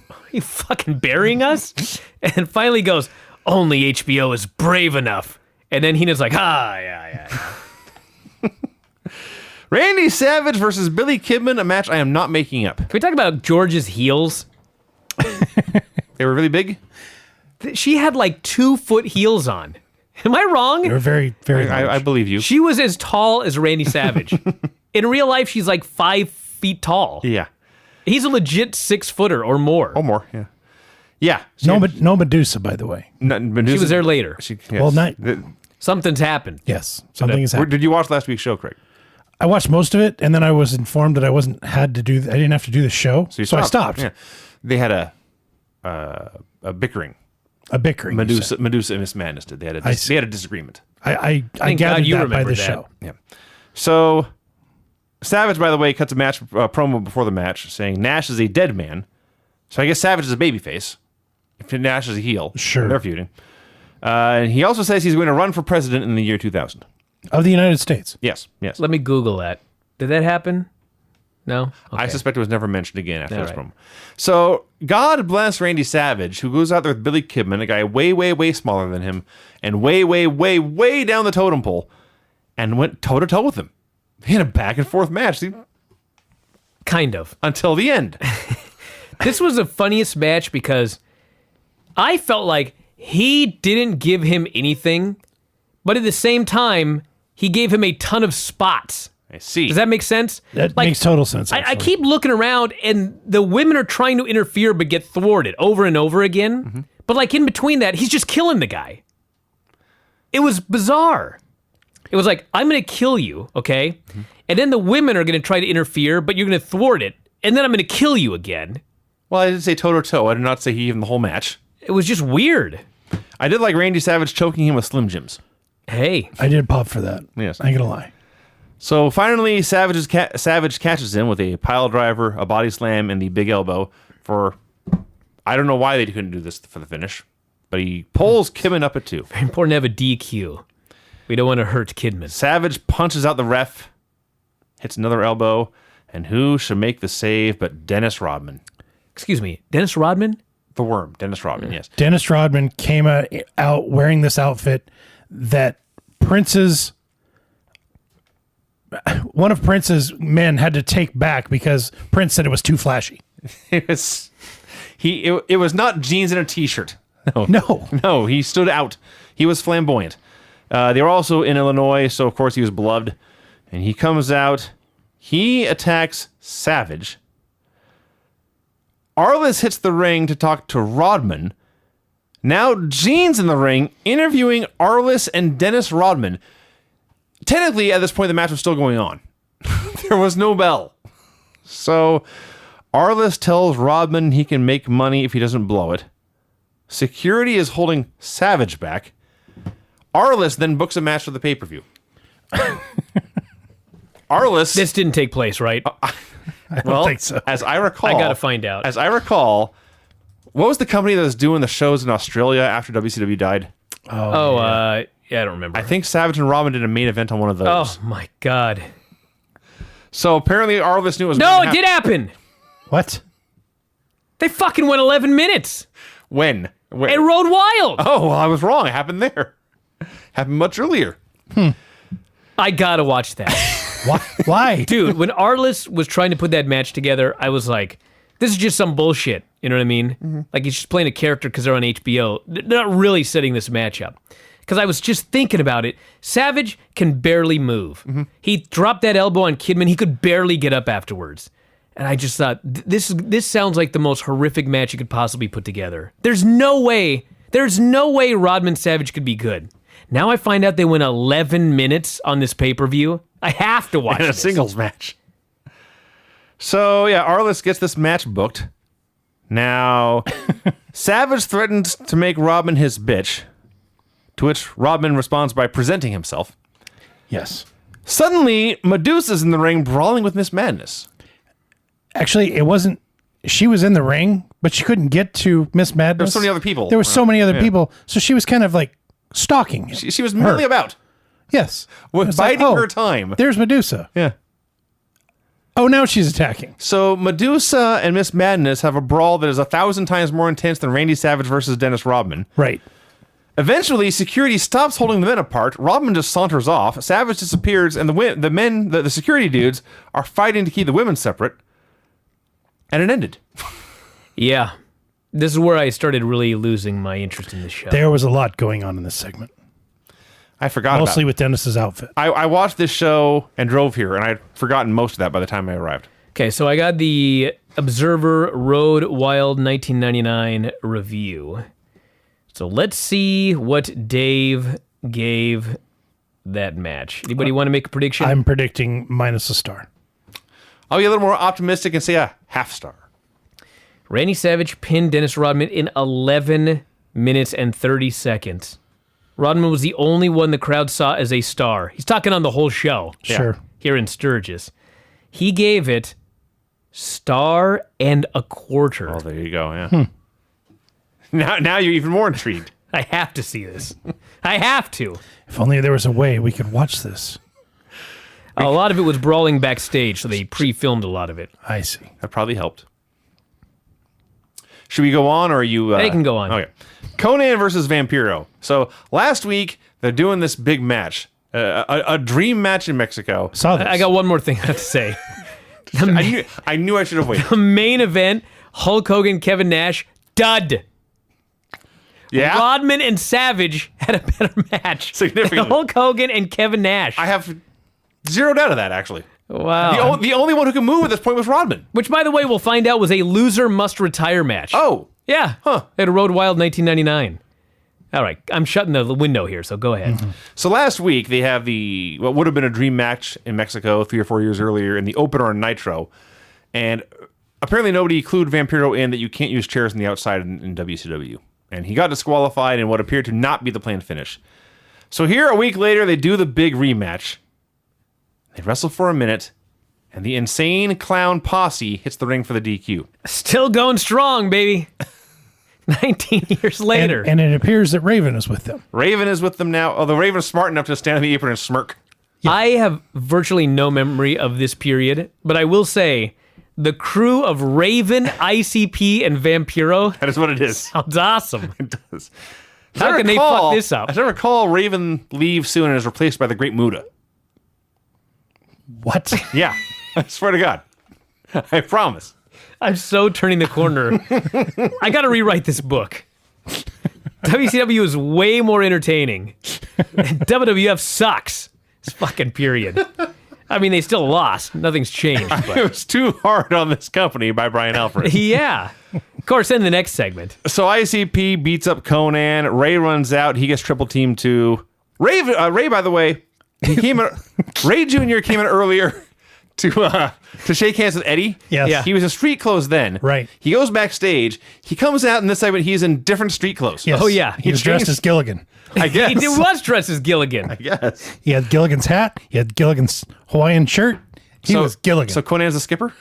Speaker 2: are you fucking burying us? And then finally goes, only HBO is brave enough. And then Heenan's like, yeah.
Speaker 3: Randy Savage versus Billy Kidman, a match I am not making up.
Speaker 2: Can we talk about George's heels?
Speaker 3: They were really big?
Speaker 2: She had 2-foot heels on. Am I wrong?
Speaker 4: They're very, very large.
Speaker 3: I believe you.
Speaker 2: She was as tall as Randy Savage. In real life, she's 5 feet tall.
Speaker 3: Yeah.
Speaker 2: He's a legit 6-footer or more.
Speaker 3: Or more, yeah. Yeah.
Speaker 4: No Medusa, by the way.
Speaker 2: She was there later.
Speaker 4: Well, not...
Speaker 2: Something's happened.
Speaker 4: Yes, something has happened.
Speaker 3: Did you watch last week's show, Craig?
Speaker 4: I watched most of it, and then I was informed that I didn't have to do the show, so I stopped.
Speaker 3: Yeah. They had a bickering.
Speaker 4: A bickering.
Speaker 3: Medusa and Miss Madness did. They had a disagreement.
Speaker 4: I gathered that by the show.
Speaker 3: Yeah. So Savage, by the way, cuts a match promo before the match saying Nash is a dead man. So I guess Savage is a babyface. If Nash is a heel.
Speaker 4: Sure.
Speaker 3: They're feuding. And he also says he's going to run for president in the year 2000.
Speaker 4: Of the United States.
Speaker 3: Yes.
Speaker 2: Let me Google that. Did that happen? No? Okay.
Speaker 3: I suspect it was never mentioned again after this
Speaker 2: right.
Speaker 3: promo. So, God bless Randy Savage, who goes out there with Billy Kidman, a guy way, way, way smaller than him, and way, way, way, way down the totem pole, and went toe-to-toe with him. He had a back-and-forth match
Speaker 2: Kind of.
Speaker 3: until the end.
Speaker 2: This was the funniest match because I felt like he didn't give him anything, but at the same time, he gave him a ton of spots.
Speaker 3: I see.
Speaker 2: Does that make sense?
Speaker 4: That makes total sense.
Speaker 2: I
Speaker 4: actually.
Speaker 2: keep looking around, and the women are trying to interfere but get thwarted over and over again.
Speaker 3: Mm-hmm.
Speaker 2: But like in between that, he's just killing the guy. It was bizarre. It was like, I'm going to kill you, okay?
Speaker 3: Mm-hmm.
Speaker 2: And then the women are going to try to interfere, but you're going to thwart it. And then I'm going to kill you again.
Speaker 3: Well, I didn't say toe-to-toe. I did not say he gave him the whole match.
Speaker 2: It was just weird.
Speaker 3: I did like Randy Savage choking him with Slim Jims.
Speaker 2: Hey.
Speaker 4: I did pop for that.
Speaker 3: Yes.
Speaker 4: I ain't gonna lie.
Speaker 3: So finally, Savage catches him with a pile driver, a body slam, and the big elbow for... I don't know why they couldn't do this for the finish, but he pulls Kidman up at 2.
Speaker 2: Very important to have a DQ. We don't want to hurt Kidman.
Speaker 3: Savage punches out the ref, hits another elbow, and who should make the save but Dennis Rodman?
Speaker 2: Excuse me, Dennis Rodman?
Speaker 3: The Worm, Dennis Rodman, yes.
Speaker 4: Dennis Rodman came out wearing this outfit that one of Prince's men had to take back because Prince said it was too flashy.
Speaker 3: It was not jeans and a t-shirt. No, he stood out. He was flamboyant. They were also in Illinois, so of course he was beloved. And he comes out. He attacks Savage. Arliss hits the ring to talk to Rodman. Now Gene's in the ring interviewing Arliss and Dennis Rodman. Technically, at this point, the match was still going on. There was no bell. So Arliss tells Rodman he can make money if he doesn't blow it. Security is holding Savage back. Arliss then books a match for the pay-per-view. Arliss...
Speaker 2: This didn't take place, right?
Speaker 4: I don't think so.
Speaker 3: As I recall...
Speaker 2: I gotta find out.
Speaker 3: As I recall, what was the company that was doing the shows in Australia after WCW died?
Speaker 2: Yeah, I don't remember.
Speaker 3: I think Savage and Rodman did a main event on one of those.
Speaker 2: Oh, my God.
Speaker 3: So apparently Arliss knew it was...
Speaker 2: No, it did happen.
Speaker 4: What?
Speaker 2: They fucking went 11 minutes.
Speaker 3: When?
Speaker 2: It rode wild.
Speaker 3: Oh, well, I was wrong. It happened there. Happened much earlier.
Speaker 2: I gotta watch that.
Speaker 4: Why?
Speaker 2: Dude, when Arliss was trying to put that match together, I was like, this is just some bullshit. You know what I mean?
Speaker 3: Mm-hmm.
Speaker 2: Like, he's just playing a character because they're on HBO. They're not really setting this match up. Because I was just thinking about it. Savage can barely move.
Speaker 3: Mm-hmm.
Speaker 2: He dropped that elbow on Kidman. He could barely get up afterwards. And I just thought, this sounds like the most horrific match you could possibly put together. There's no way Rodman Savage could be good. Now I find out they went 11 minutes on this pay-per-view. I have to watch
Speaker 3: In a
Speaker 2: this.
Speaker 3: singles match. So, yeah, Arliss gets this match booked. Now, Savage threatens to make Rodman his bitch, to which Rodman responds by presenting himself.
Speaker 4: Yes.
Speaker 3: Suddenly, Medusa's in the ring brawling with Miss Madness.
Speaker 4: Actually, it wasn't. She was in the ring, but she couldn't get to Miss Madness.
Speaker 3: There were so many other people.
Speaker 4: There were so many other
Speaker 3: Yeah.
Speaker 4: people, so she was kind of like stalking him.
Speaker 3: She was merely about.
Speaker 4: Yes.
Speaker 3: With
Speaker 4: It's like,
Speaker 3: biding her time.
Speaker 4: There's Medusa.
Speaker 3: Yeah.
Speaker 4: Oh, now she's attacking.
Speaker 3: So Medusa and Miss Madness have a brawl that is 1,000 times more intense than Randy Savage versus Dennis Rodman.
Speaker 4: Right.
Speaker 3: Eventually, security stops holding the men apart. Rodman just saunters off. Savage disappears, and the security dudes are fighting to keep the women separate. And it ended.
Speaker 2: Yeah. This is where I started really losing my interest in this show.
Speaker 4: There was a lot going on in this segment.
Speaker 3: I forgot
Speaker 4: Mostly
Speaker 3: about it.
Speaker 4: with Dennis's outfit.
Speaker 3: I watched this show and drove here, and I'd forgotten most of that by the time I arrived.
Speaker 2: Okay, so I got the Observer Road Wild 1999 review. So let's see what Dave gave that match. Anybody want to make a prediction?
Speaker 4: I'm predicting minus a star.
Speaker 3: I'll be a little more optimistic and say a half star.
Speaker 2: Randy Savage pinned Dennis Rodman in 11 minutes and 30 seconds. Rodman was the only one the crowd saw as a star. He's talking on the whole show.
Speaker 4: Sure.
Speaker 2: Here in Sturgis. He gave it $1.25.
Speaker 3: Oh, there you go. Yeah. Now you're even more intrigued.
Speaker 2: I have to see this. I have to.
Speaker 4: If only there was a way we could watch this.
Speaker 2: A lot of it was brawling backstage, so they pre-filmed a lot of it.
Speaker 4: I see.
Speaker 3: That probably helped. Should we go on, or are you...
Speaker 2: They can go on.
Speaker 3: Okay. Conan versus Vampiro. So last week, they're doing this big match. A dream match in Mexico.
Speaker 4: Saw this.
Speaker 2: I got one more thing I have to say.
Speaker 3: I knew I should have waited.
Speaker 2: The main event, Hulk Hogan, Kevin Nash, dud.
Speaker 3: Yeah?
Speaker 2: Rodman and Savage had a better match.
Speaker 3: Significantly.
Speaker 2: than Hulk Hogan and Kevin Nash.
Speaker 3: I have zero doubt of that, actually.
Speaker 2: Wow.
Speaker 3: The only one who could move at this point was Rodman.
Speaker 2: Which, by the way, we'll find out was a loser must retire match.
Speaker 3: Oh.
Speaker 2: Yeah.
Speaker 3: Huh.
Speaker 2: At Road Wild 1999. All right. I'm shutting the window here, so go ahead.
Speaker 3: Mm-hmm. So last week, they have what would have been a dream match in Mexico 3 or 4 years earlier in the opener on Nitro. And apparently nobody clued Vampiro in that you can't use chairs on the outside in WCW. And he got disqualified in what appeared to not be the planned finish. So here, a week later, they do the big rematch. They wrestle for a minute, and the insane clown posse hits the ring for the DQ.
Speaker 2: Still going strong, baby. 19 years later.
Speaker 4: And it appears that Raven is with them.
Speaker 3: Raven is with them now, although Raven's smart enough to stand on the apron and smirk.
Speaker 2: I have virtually no memory of this period, but I will say the crew of Raven, ICP, and Vampiro
Speaker 3: That is what it is.
Speaker 2: sounds awesome.
Speaker 3: It does.
Speaker 2: How can they fuck this up?
Speaker 3: As I recall, Raven leaves soon and is replaced by the Great Muda.
Speaker 4: What?
Speaker 3: Yeah, I swear to God. I promise.
Speaker 2: I'm so turning the corner. I got to rewrite this book. WCW is way more entertaining. And WWF sucks. This fucking period. I mean, they still lost. Nothing's changed.
Speaker 3: It
Speaker 2: But
Speaker 3: was too hard on this company by Brian Alfred.
Speaker 2: yeah. Of course, in the next segment.
Speaker 3: So ICP beats up Conan. Ray runs out. He gets triple teamed too. Ray, by the way, he came in, Ray Jr. came in earlier to shake hands with Eddie.
Speaker 4: Yes.
Speaker 2: Yeah.
Speaker 3: He was in street clothes then.
Speaker 4: Right.
Speaker 3: He goes backstage. He comes out in this segment. He's in different street clothes.
Speaker 4: Yes.
Speaker 2: Oh, yeah.
Speaker 4: He was dressed
Speaker 3: changed-
Speaker 4: as Gilligan.
Speaker 3: I guess.
Speaker 2: He was dressed as Gilligan.
Speaker 3: Yes.
Speaker 4: He had Gilligan's hat. He had Gilligan's Hawaiian shirt. He was Gilligan.
Speaker 3: So Conan's the skipper?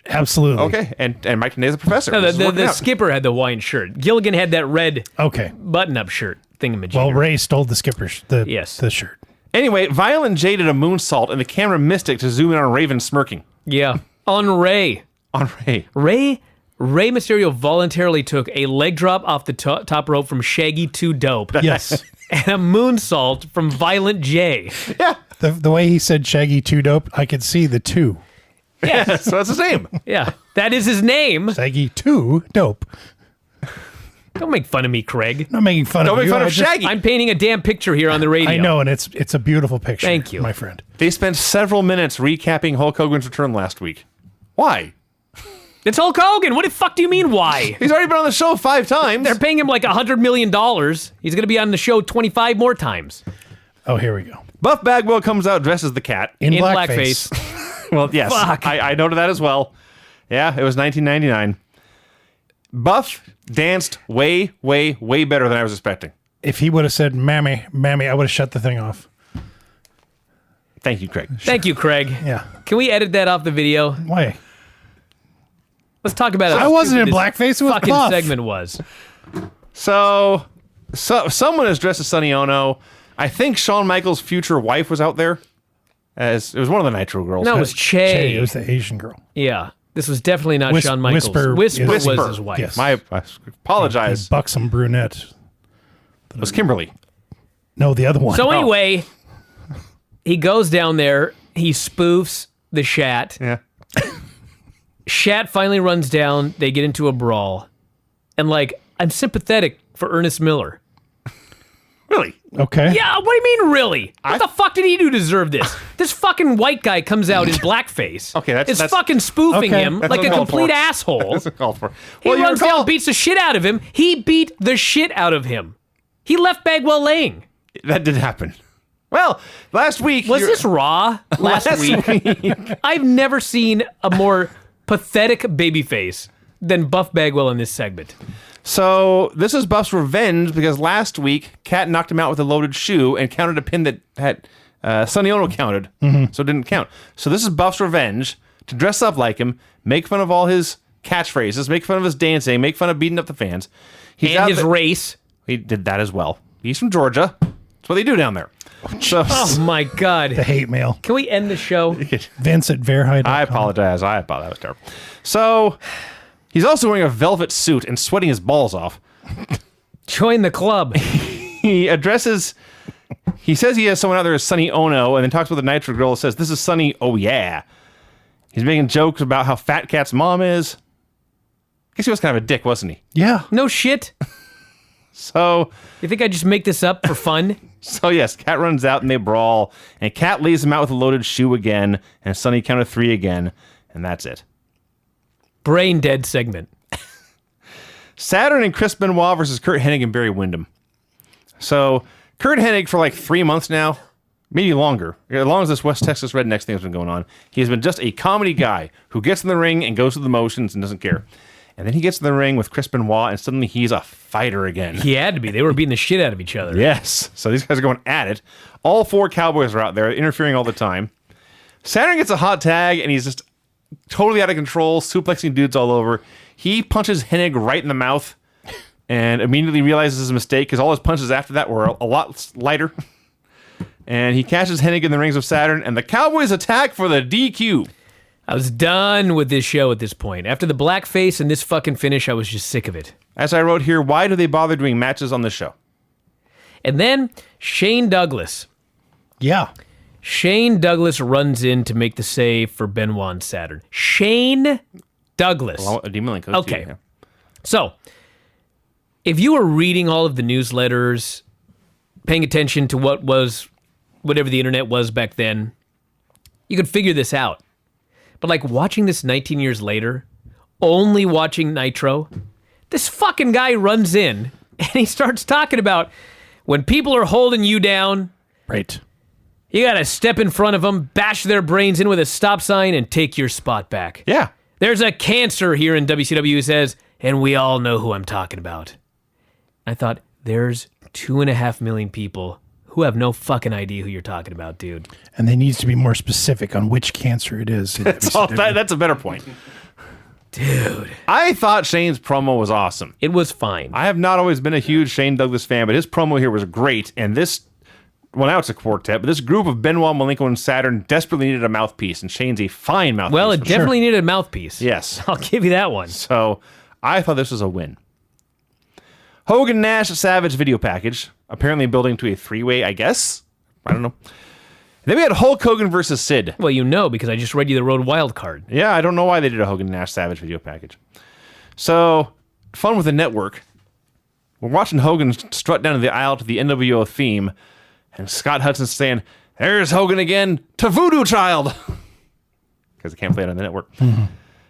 Speaker 4: Absolutely.
Speaker 3: Okay. And Mike Tenay's the professor.
Speaker 2: No,
Speaker 3: This is
Speaker 2: the
Speaker 3: working out.
Speaker 2: skipper had the Hawaiian shirt. Gilligan had that red
Speaker 4: Okay.
Speaker 2: button-up shirt thingamajigger.
Speaker 4: Well, Ray stole the skipper's
Speaker 2: Yes.
Speaker 4: the shirt.
Speaker 3: Anyway, Violent J did a moonsault, and the camera missed it to zoom in on Raven smirking.
Speaker 2: Yeah. On Ray.
Speaker 3: On Ray.
Speaker 2: Ray Mysterio voluntarily took a leg drop off the top rope from Shaggy 2 Dope
Speaker 4: Yes.
Speaker 2: and a moonsault from Violent J.
Speaker 3: Yeah.
Speaker 4: The way he said Shaggy 2 Dope, I could see the 2.
Speaker 2: Yes.
Speaker 3: So that's his name.
Speaker 2: Yeah. That is his name.
Speaker 4: Shaggy 2 Dope.
Speaker 2: Don't make fun of me, Craig.
Speaker 4: Not making fun
Speaker 3: Don't
Speaker 4: of
Speaker 3: make
Speaker 4: you.
Speaker 3: fun
Speaker 4: I
Speaker 3: of
Speaker 4: just-
Speaker 3: Shaggy.
Speaker 2: I'm painting a damn picture here on the radio.
Speaker 4: I know, and it's a beautiful picture.
Speaker 2: Thank you.
Speaker 4: my friend.
Speaker 3: They spent several minutes recapping Hulk Hogan's return last week. Why?
Speaker 2: It's Hulk Hogan. What the fuck do you mean, why?
Speaker 3: He's already been on the show 5 times.
Speaker 2: They're paying him like $100 million. He's going to be on the show 25 more times.
Speaker 4: Oh, here we go.
Speaker 3: Buff Bagwell comes out dressed as the cat.
Speaker 4: In
Speaker 2: In
Speaker 4: blackface.
Speaker 2: blackface.
Speaker 3: Well, yes.
Speaker 2: Fuck.
Speaker 3: I noted that as well. Yeah, it was 1999. Buff danced way, way, way better than I was expecting.
Speaker 4: If he would have said, mammy, I would have shut the thing off.
Speaker 3: Thank you, Craig.
Speaker 2: Thank you, Craig.
Speaker 4: Yeah.
Speaker 2: Can we edit that off the video?
Speaker 4: Why?
Speaker 2: Let's talk about how
Speaker 4: I wasn't
Speaker 2: stupid
Speaker 4: in
Speaker 2: this
Speaker 4: blackface. It was
Speaker 2: fucking
Speaker 4: Buff.
Speaker 2: segment was.
Speaker 3: So someone is dressed as Sonny Ono. I think Shawn Michaels' future wife was out there. It was one of the Nitro girls.
Speaker 2: No, it was Che.
Speaker 4: It was the Asian girl.
Speaker 2: Yeah. This was definitely not
Speaker 4: Whis-
Speaker 2: Shawn Michaels.
Speaker 4: Whisper
Speaker 2: Whisper
Speaker 4: is-
Speaker 2: was his wife.
Speaker 4: Yes.
Speaker 3: I apologize.
Speaker 4: Buxom brunette.
Speaker 3: It was Kimberly.
Speaker 4: No, the other one.
Speaker 2: So anyway, he goes down there. He spoofs the Shat.
Speaker 3: Yeah.
Speaker 2: Shat finally runs down. They get into a brawl. And, like, I'm sympathetic for Ernest Miller.
Speaker 3: Really?
Speaker 4: Okay.
Speaker 2: Yeah, what do you mean, really? What the fuck did he do to deserve this? This fucking white guy comes out in blackface.
Speaker 3: Okay, that's
Speaker 2: fucking spoofing
Speaker 4: Okay.
Speaker 2: him
Speaker 3: That's
Speaker 2: like a
Speaker 3: uncalled
Speaker 2: complete
Speaker 3: for.
Speaker 2: asshole.
Speaker 3: That's called for.
Speaker 2: He
Speaker 3: Well, you
Speaker 2: runs
Speaker 3: recall
Speaker 2: down, beats the shit out of him. He beat the shit out of him. He left Bagwell laying.
Speaker 3: that did happen. Well, last week
Speaker 2: Was this Raw last week? I've never seen a more pathetic babyface than Buff Bagwell in this segment.
Speaker 3: So this is Buff's revenge because last week Kat knocked him out with a loaded shoe and counted a pin that had Sonny Ono counted, so it didn't count. So this is Buff's revenge to dress up like him, make fun of all his catchphrases, make fun of his dancing, make fun of beating up the fans.
Speaker 2: And his race.
Speaker 3: He did that as well. He's from Georgia. That's what they do down there. So,
Speaker 2: Oh, my God.
Speaker 4: The hate mail.
Speaker 2: Can we end the show?
Speaker 4: Vince at Verheide.
Speaker 3: I apologize. That was terrible. So, he's also wearing a velvet suit and sweating his balls off.
Speaker 2: Join the club.
Speaker 3: He says he has someone out there as Sonny Ono, and then talks with the Nitro girl and says, this is Sonny, oh yeah. He's making jokes about how Fat Cat's mom is. I guess he was kind of a dick, wasn't he?
Speaker 4: Yeah.
Speaker 2: No shit.
Speaker 3: So,
Speaker 2: You think I just make this up for fun?
Speaker 3: yes, Cat runs out and they brawl, and Cat leaves him out with a loaded shoe again, and Sonny counted 3 again, and that's it.
Speaker 2: Brain dead segment.
Speaker 3: Saturn and Chris Benoit versus Kurt Hennig and Barry Windham. So, Kurt Hennig for like 3 months now, maybe longer, as long as this West Texas Rednecks thing has been going on, he has been just a comedy guy who gets in the ring and goes through the motions and doesn't care. And then he gets in the ring with Chris Benoit, and suddenly he's a fighter again.
Speaker 2: He had to be. They were beating the shit out of each other.
Speaker 3: Yes. So these guys are going at it. All 4 Cowboys are out there interfering all the time. Saturn gets a hot tag, and he's just totally out of control, suplexing dudes all over. He punches Hennig right in the mouth and immediately realizes his mistake because all his punches after that were a lot lighter. And he catches Hennig in the rings of Saturn, and the Cowboys attack for the DQ.
Speaker 2: I was done with this show at this point. After the blackface and this fucking finish, I was just sick of it.
Speaker 3: As I wrote here, why do they bother doing matches on this show?
Speaker 2: And then Shane Douglas.
Speaker 4: Yeah.
Speaker 2: Shane Douglas runs in to make the save for Benoit and Saturn. Shane Douglas.
Speaker 3: Well, a Demon Link.
Speaker 2: Okay. So, if you were reading all of the newsletters, paying attention to whatever the internet was back then, you could figure this out. But like watching this 19 years later, only watching Nitro, this fucking guy runs in and he starts talking about when people are holding you down,
Speaker 4: Right.
Speaker 2: you gotta step in front of them, bash their brains in with a stop sign, and take your spot back.
Speaker 3: Yeah.
Speaker 2: There's a cancer here in WCW who says, and we all know who I'm talking about. I thought, there's 2.5 million people who have no fucking idea who you're talking about, dude.
Speaker 4: And they needs to be more specific on which cancer it is.
Speaker 3: That's a better point.
Speaker 2: Dude.
Speaker 3: I thought Shane's promo was awesome.
Speaker 2: It was fine.
Speaker 3: I have not always been a huge Shane Douglas fan, but his promo here was great. And this, well, now it's a quartet, but this group of Benoit, Malenko, and Saturn desperately needed a mouthpiece, and Shane's a fine mouthpiece.
Speaker 2: Well, it definitely needed a mouthpiece.
Speaker 3: Yes.
Speaker 2: I'll give you that one.
Speaker 3: So I thought this was a win. Hogan Nash Savage video package, apparently building to a 3-way, I guess. I don't know. Then we had Hulk Hogan versus Sid.
Speaker 2: Well, you know, because I just read you the Road Wild card.
Speaker 3: Yeah, I don't know why they did a Hogan Nash Savage video package. So, fun with the network. We're watching Hogan strut down the aisle to the NWO theme, and Scott Hudson's saying, "There's Hogan again to Voodoo Child," because they can't play it on the network. Mm-hmm.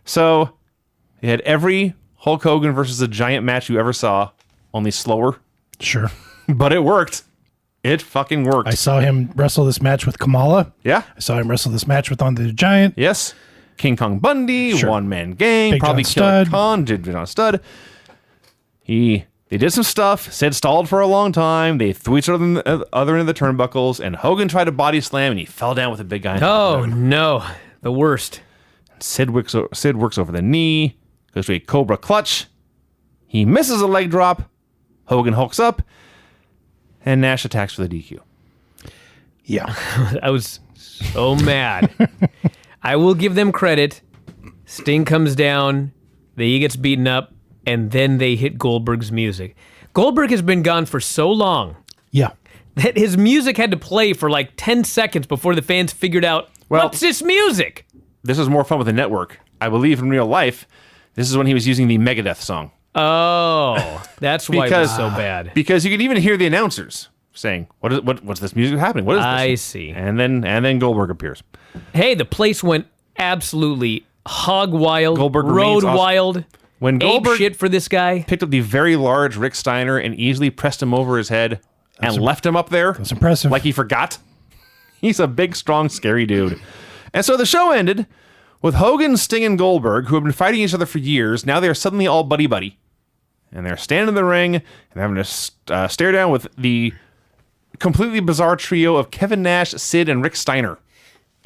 Speaker 3: So, they had every Hulk Hogan versus a Giant match you ever saw, only slower.
Speaker 4: Sure.
Speaker 3: But it worked. It fucking worked.
Speaker 4: I saw him wrestle this match with Kamala.
Speaker 3: Yeah.
Speaker 4: I saw him wrestle this match with Andre the Giant.
Speaker 3: Yes. King Kong Bundy,
Speaker 4: Sure.
Speaker 3: One Man Gang,
Speaker 4: Big
Speaker 3: probably
Speaker 4: John
Speaker 3: Killer
Speaker 4: Studd.
Speaker 3: Khan, did John Studd. They did some stuff. Sid stalled for a long time. They threw each other in the other end of the turnbuckles, and Hogan tried to body slam, and he fell down with a big guy.
Speaker 2: Oh, no. The worst.
Speaker 3: Sid works over the knee, goes to a Cobra clutch. He misses a leg drop. Hogan hulks up, and Nash attacks for the DQ.
Speaker 4: Yeah.
Speaker 2: I was so mad. I will give them credit. Sting comes down, he gets beaten up, and then they hit Goldberg's music. Goldberg has been gone for so long
Speaker 4: Yeah.
Speaker 2: that his music had to play for like 10 seconds before the fans figured out, what's this music?
Speaker 3: This is more fun with the network. I believe in real life, this is when he was using the Megadeth song.
Speaker 2: Oh, that's why it was so bad.
Speaker 3: Because you can even hear the announcers saying, "What's this music happening? What is this?"
Speaker 2: I see.
Speaker 3: And then Goldberg appears.
Speaker 2: Hey, the place went absolutely hog wild,
Speaker 3: Goldberg
Speaker 2: road
Speaker 3: remains awesome.
Speaker 2: wild.
Speaker 3: When
Speaker 2: Ape
Speaker 3: Goldberg
Speaker 2: shit for this guy.
Speaker 3: picked up the very large Rick Steiner and easily pressed him over his head and left him up there,
Speaker 4: That's impressive.
Speaker 3: like he forgot. He's a big, strong, scary dude. And so the show ended with Hogan, Sting, and Goldberg, who have been fighting each other for years. Now they are suddenly all buddy-buddy. And they're standing in the ring and having to stare down with the completely bizarre trio of Kevin Nash, Sid, and Rick Steiner.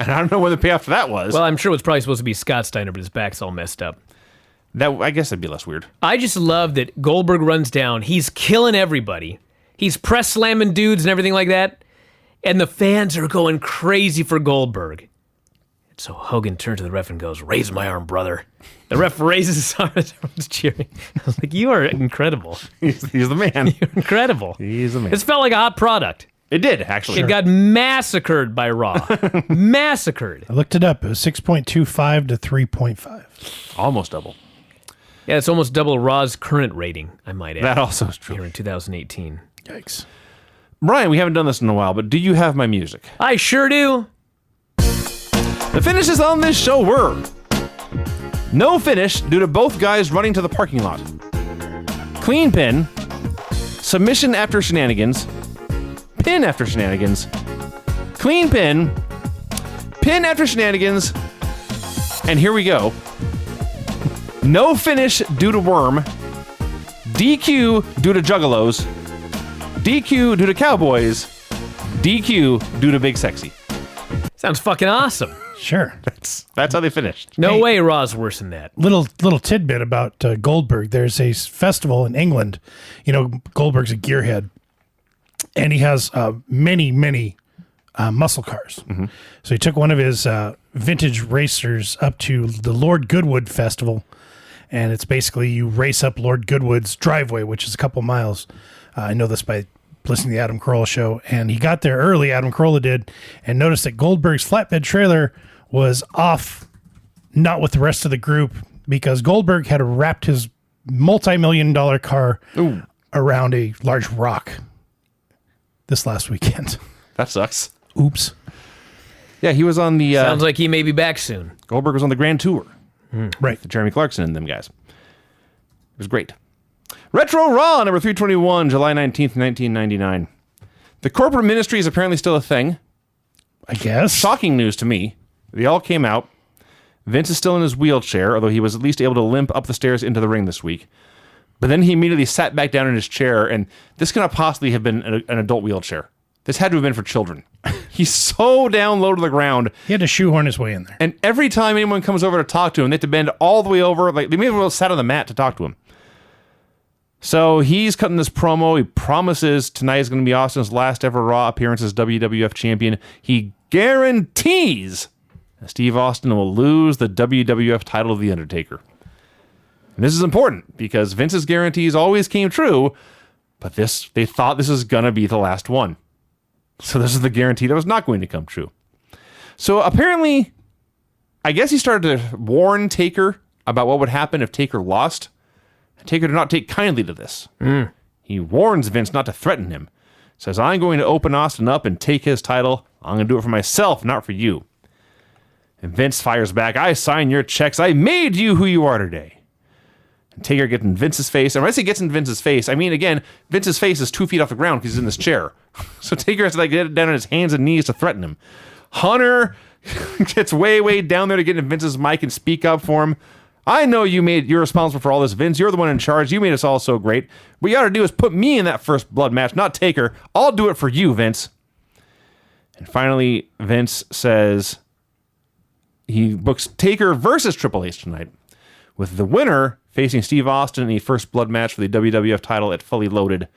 Speaker 3: And I don't know when the payoff for that was.
Speaker 2: Well, I'm sure it was probably supposed to be Scott Steiner, but his back's all messed up.
Speaker 3: I guess that'd be less weird.
Speaker 2: I just love that Goldberg runs down. He's killing everybody. He's press slamming dudes and everything like that. And the fans are going crazy for Goldberg. So Hogan turns to the ref and goes, "Raise my arm, brother." The ref raises his arm as everyone's cheering. I was like, you are incredible.
Speaker 3: He's the man.
Speaker 2: You're incredible.
Speaker 3: He's the man.
Speaker 2: This felt like a hot product.
Speaker 3: It did, actually.
Speaker 2: It got massacred by Raw. Massacred.
Speaker 4: I looked it up. It was 6.25 to 3.5.
Speaker 3: Almost double.
Speaker 2: Yeah, it's almost double Raw's current rating, I might add.
Speaker 3: That also is
Speaker 2: Here
Speaker 3: true.
Speaker 2: in 2018.
Speaker 4: Yikes.
Speaker 3: Brian, we haven't done this in a while, but do you have my music?
Speaker 2: I sure do.
Speaker 3: The finishes on this show were no finish due to both guys running to the parking lot. Clean pin. Submission after shenanigans. Pin after shenanigans. Clean pin. Pin after shenanigans. And here we go. No finish due to worm. DQ due to juggalos. DQ due to cowboys. DQ due to big sexy.
Speaker 2: Sounds fucking awesome.
Speaker 4: Sure.
Speaker 3: That's how they finished.
Speaker 2: No
Speaker 4: Hey.
Speaker 2: way Raw's worse than that.
Speaker 4: Little tidbit about Goldberg. There's a festival in England. You know, Goldberg's a gearhead, and he has many muscle cars.
Speaker 3: Mm-hmm.
Speaker 4: So he took one of his vintage racers up to the Lord Goodwood Festival, and it's basically you race up Lord Goodwood's driveway, which is a couple miles. I know this by listening to the Adam Carolla show, and he got there early, Adam Carolla did, and noticed that Goldberg's flatbed trailer was off, not with the rest of the group, because Goldberg had wrapped his multi-million-dollar car around a large rock this last weekend.
Speaker 3: That sucks.
Speaker 4: Oops.
Speaker 3: Yeah, he was on the...
Speaker 2: Sounds like he may be back soon.
Speaker 3: Goldberg was on the Grand Tour.
Speaker 4: Right.
Speaker 3: Jeremy Clarkson and them guys. It was great. Retro Raw, number 321, July 19th, 1999. The corporate ministry is apparently still a thing.
Speaker 4: I guess.
Speaker 3: Shocking news to me. They all came out. Vince is still in his wheelchair, although he was at least able to limp up the stairs into the ring this week. But then he immediately sat back down in his chair, and this cannot possibly have been an adult wheelchair. This had to have been for children. He's so down low to the ground.
Speaker 4: He had to shoehorn his way in there.
Speaker 3: And every time anyone comes over to talk to him, they have to bend all the way over. Like they may have well sat on the mat to talk to him. So he's cutting this promo. He promises tonight is going to be Austin's last ever Raw appearance as WWF champion. He guarantees that Steve Austin will lose the WWF title to The Undertaker. And this is important because Vince's guarantees always came true, but they thought this was going to be the last one. So this is the guarantee that was not going to come true. So apparently, I guess he started to warn Taker about what would happen if Taker lost. Taker did not take kindly to this. He warns Vince not to threaten him. Says, I'm going to open Austin up and take his title. I'm going to do it for myself, not for you. And Vince fires back, I sign your checks. I made you who you are today. And Taker gets in Vince's face. And when I say gets in Vince's face, I mean, again, Vince's face is 2 feet off the ground because he's in this chair. So Taker has to get down on his hands and knees to threaten him. Hunter gets way down there to get in Vince's mic and speak up for him. I know you're responsible for all this, Vince. You're the one in charge. You made us all so great. What you ought to do is put me in that first blood match, not Taker. I'll do it for you, Vince. And finally, Vince says he books Taker versus Triple H tonight, with the winner facing Steve Austin in the first blood match for the WWF title at Fully Loaded,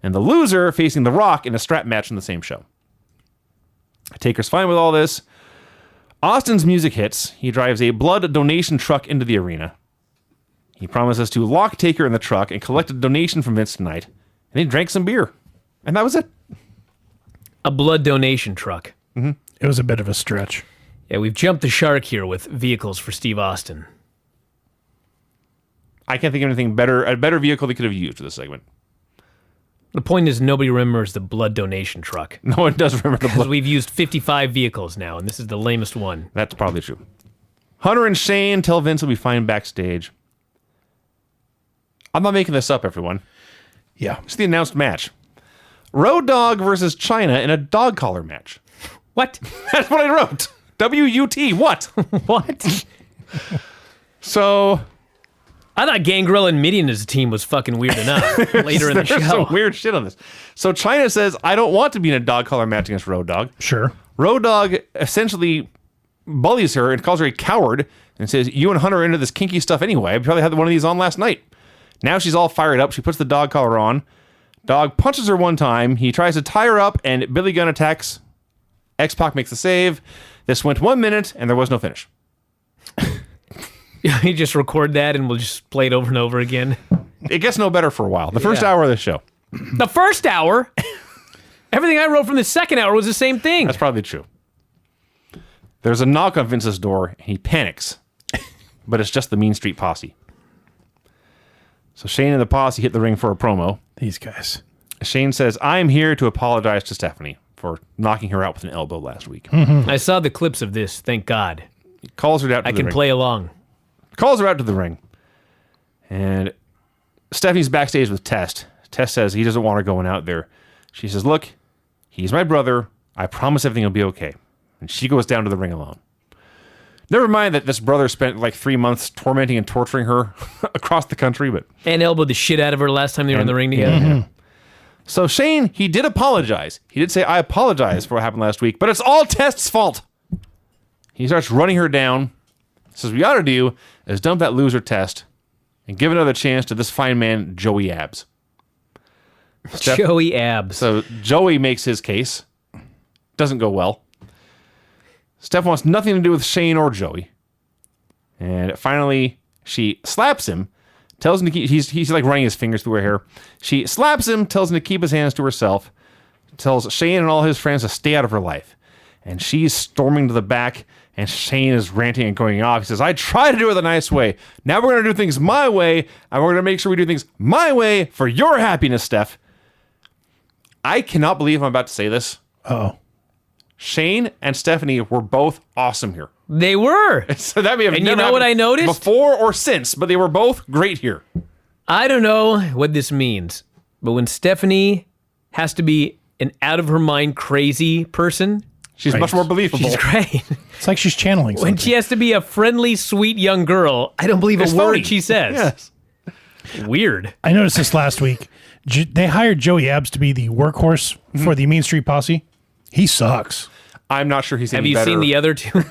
Speaker 3: and the loser facing The Rock in a strap match in the same show. Taker's fine with all this. Austin's music hits. He drives a blood donation truck into the arena. He promises to lock Taker in the truck and collect a donation from Vince tonight. And he drank some beer. And that was it.
Speaker 2: A blood donation truck.
Speaker 4: It was a bit of a stretch.
Speaker 2: Yeah, we've jumped the shark here with vehicles for Steve Austin.
Speaker 3: I can't think of anything better, a better vehicle they could have used for this segment.
Speaker 2: The point is nobody remembers the blood donation truck.
Speaker 3: No one does remember the
Speaker 2: Because
Speaker 3: blood.
Speaker 2: we've used 55 vehicles now, and this is the lamest one.
Speaker 3: That's probably true. Hunter and Shane tell Vince he'll be fine backstage. I'm not making this up, everyone.
Speaker 4: Yeah.
Speaker 3: It's the announced match. Road Dogg versus China in a dog collar match.
Speaker 2: What?
Speaker 3: That's what I wrote. W-U-T. What?
Speaker 2: What?
Speaker 3: So...
Speaker 2: I thought Gangrel and Midian as a team was fucking weird enough later in the
Speaker 3: There's
Speaker 2: show.
Speaker 3: some weird shit on this. So China says, I don't want to be in a dog collar match against Road Dogg.
Speaker 4: Sure.
Speaker 3: Road Dogg essentially bullies her and calls her a coward and says, you and Hunter are into this kinky stuff anyway. I probably had one of these on last night. Now she's all fired up. She puts the dog collar on. Dog punches her one time. He tries to tie her up, and Billy Gunn attacks. X-Pac makes the save. This went 1 minute, and there was no finish.
Speaker 2: You just record that, and we'll just play it over and over again.
Speaker 3: It gets no better for a while. The first hour of the show.
Speaker 2: The first hour? Everything I wrote from the second hour was the same thing.
Speaker 3: That's probably true. There's a knock on Vince's door, and he panics. But it's just the Mean Street Posse. So Shane and the Posse hit the ring for a promo.
Speaker 4: These guys.
Speaker 3: Shane says, I am here to apologize to Stephanie for knocking her out with an elbow last week.
Speaker 2: I saw the clips of this, thank God.
Speaker 3: He calls her out to
Speaker 2: I
Speaker 3: the
Speaker 2: can
Speaker 3: ring.
Speaker 2: play along.
Speaker 3: Calls her out to the ring. And Stephanie's backstage with Test. Test says he doesn't want her going out there. She says, look, he's my brother. I promise everything will be okay. And she goes down to the ring alone. Never mind that this brother spent like 3 months tormenting and torturing her across the country, but...
Speaker 2: And elbowed the shit out of her last time they were in the ring together.
Speaker 3: Yeah. So Shane, he did apologize. He did say, I apologize for what happened last week, but it's all Test's fault. He starts running her down. Says, what we ought to do is dump that loser Test and give another chance to this fine man, Joey Abs.
Speaker 2: Joey Abs.
Speaker 3: So Joey makes his case. Doesn't go well. Steph wants nothing to do with Shane or Joey. And finally, she slaps him, tells him to keep... He's like running his fingers through her hair. She slaps him, tells him to keep his hands to herself, tells Shane and all his friends to stay out of her life. And she's storming to the back, and Shane is ranting and going off. He says, I try to do it the nice way. Now we're going to do things my way, and we're going to make sure we do things my way for your happiness, Steph. I cannot believe I'm about to say this.
Speaker 4: Uh-oh.
Speaker 3: Shane and Stephanie were both awesome here.
Speaker 2: They were.
Speaker 3: So that may have
Speaker 2: And
Speaker 3: never
Speaker 2: you know what I noticed?
Speaker 3: before or since, but they were both great here.
Speaker 2: I don't know what this means, but when Stephanie has to be an out-of-her-mind crazy person,
Speaker 3: She's
Speaker 4: Right.
Speaker 3: much more believable.
Speaker 2: she's great.
Speaker 4: It's like she's channeling something.
Speaker 2: When she has to be a friendly, sweet young girl, I don't believe
Speaker 3: It's
Speaker 2: a word
Speaker 3: funny.
Speaker 2: she says.
Speaker 3: Yes.
Speaker 4: I
Speaker 2: Weird.
Speaker 4: noticed this last week. They hired Joey Abs to be the workhorse for the Mean Street Posse. He sucks.
Speaker 3: I'm not sure he's
Speaker 2: Have
Speaker 3: any
Speaker 2: you
Speaker 3: better.
Speaker 2: seen the other two?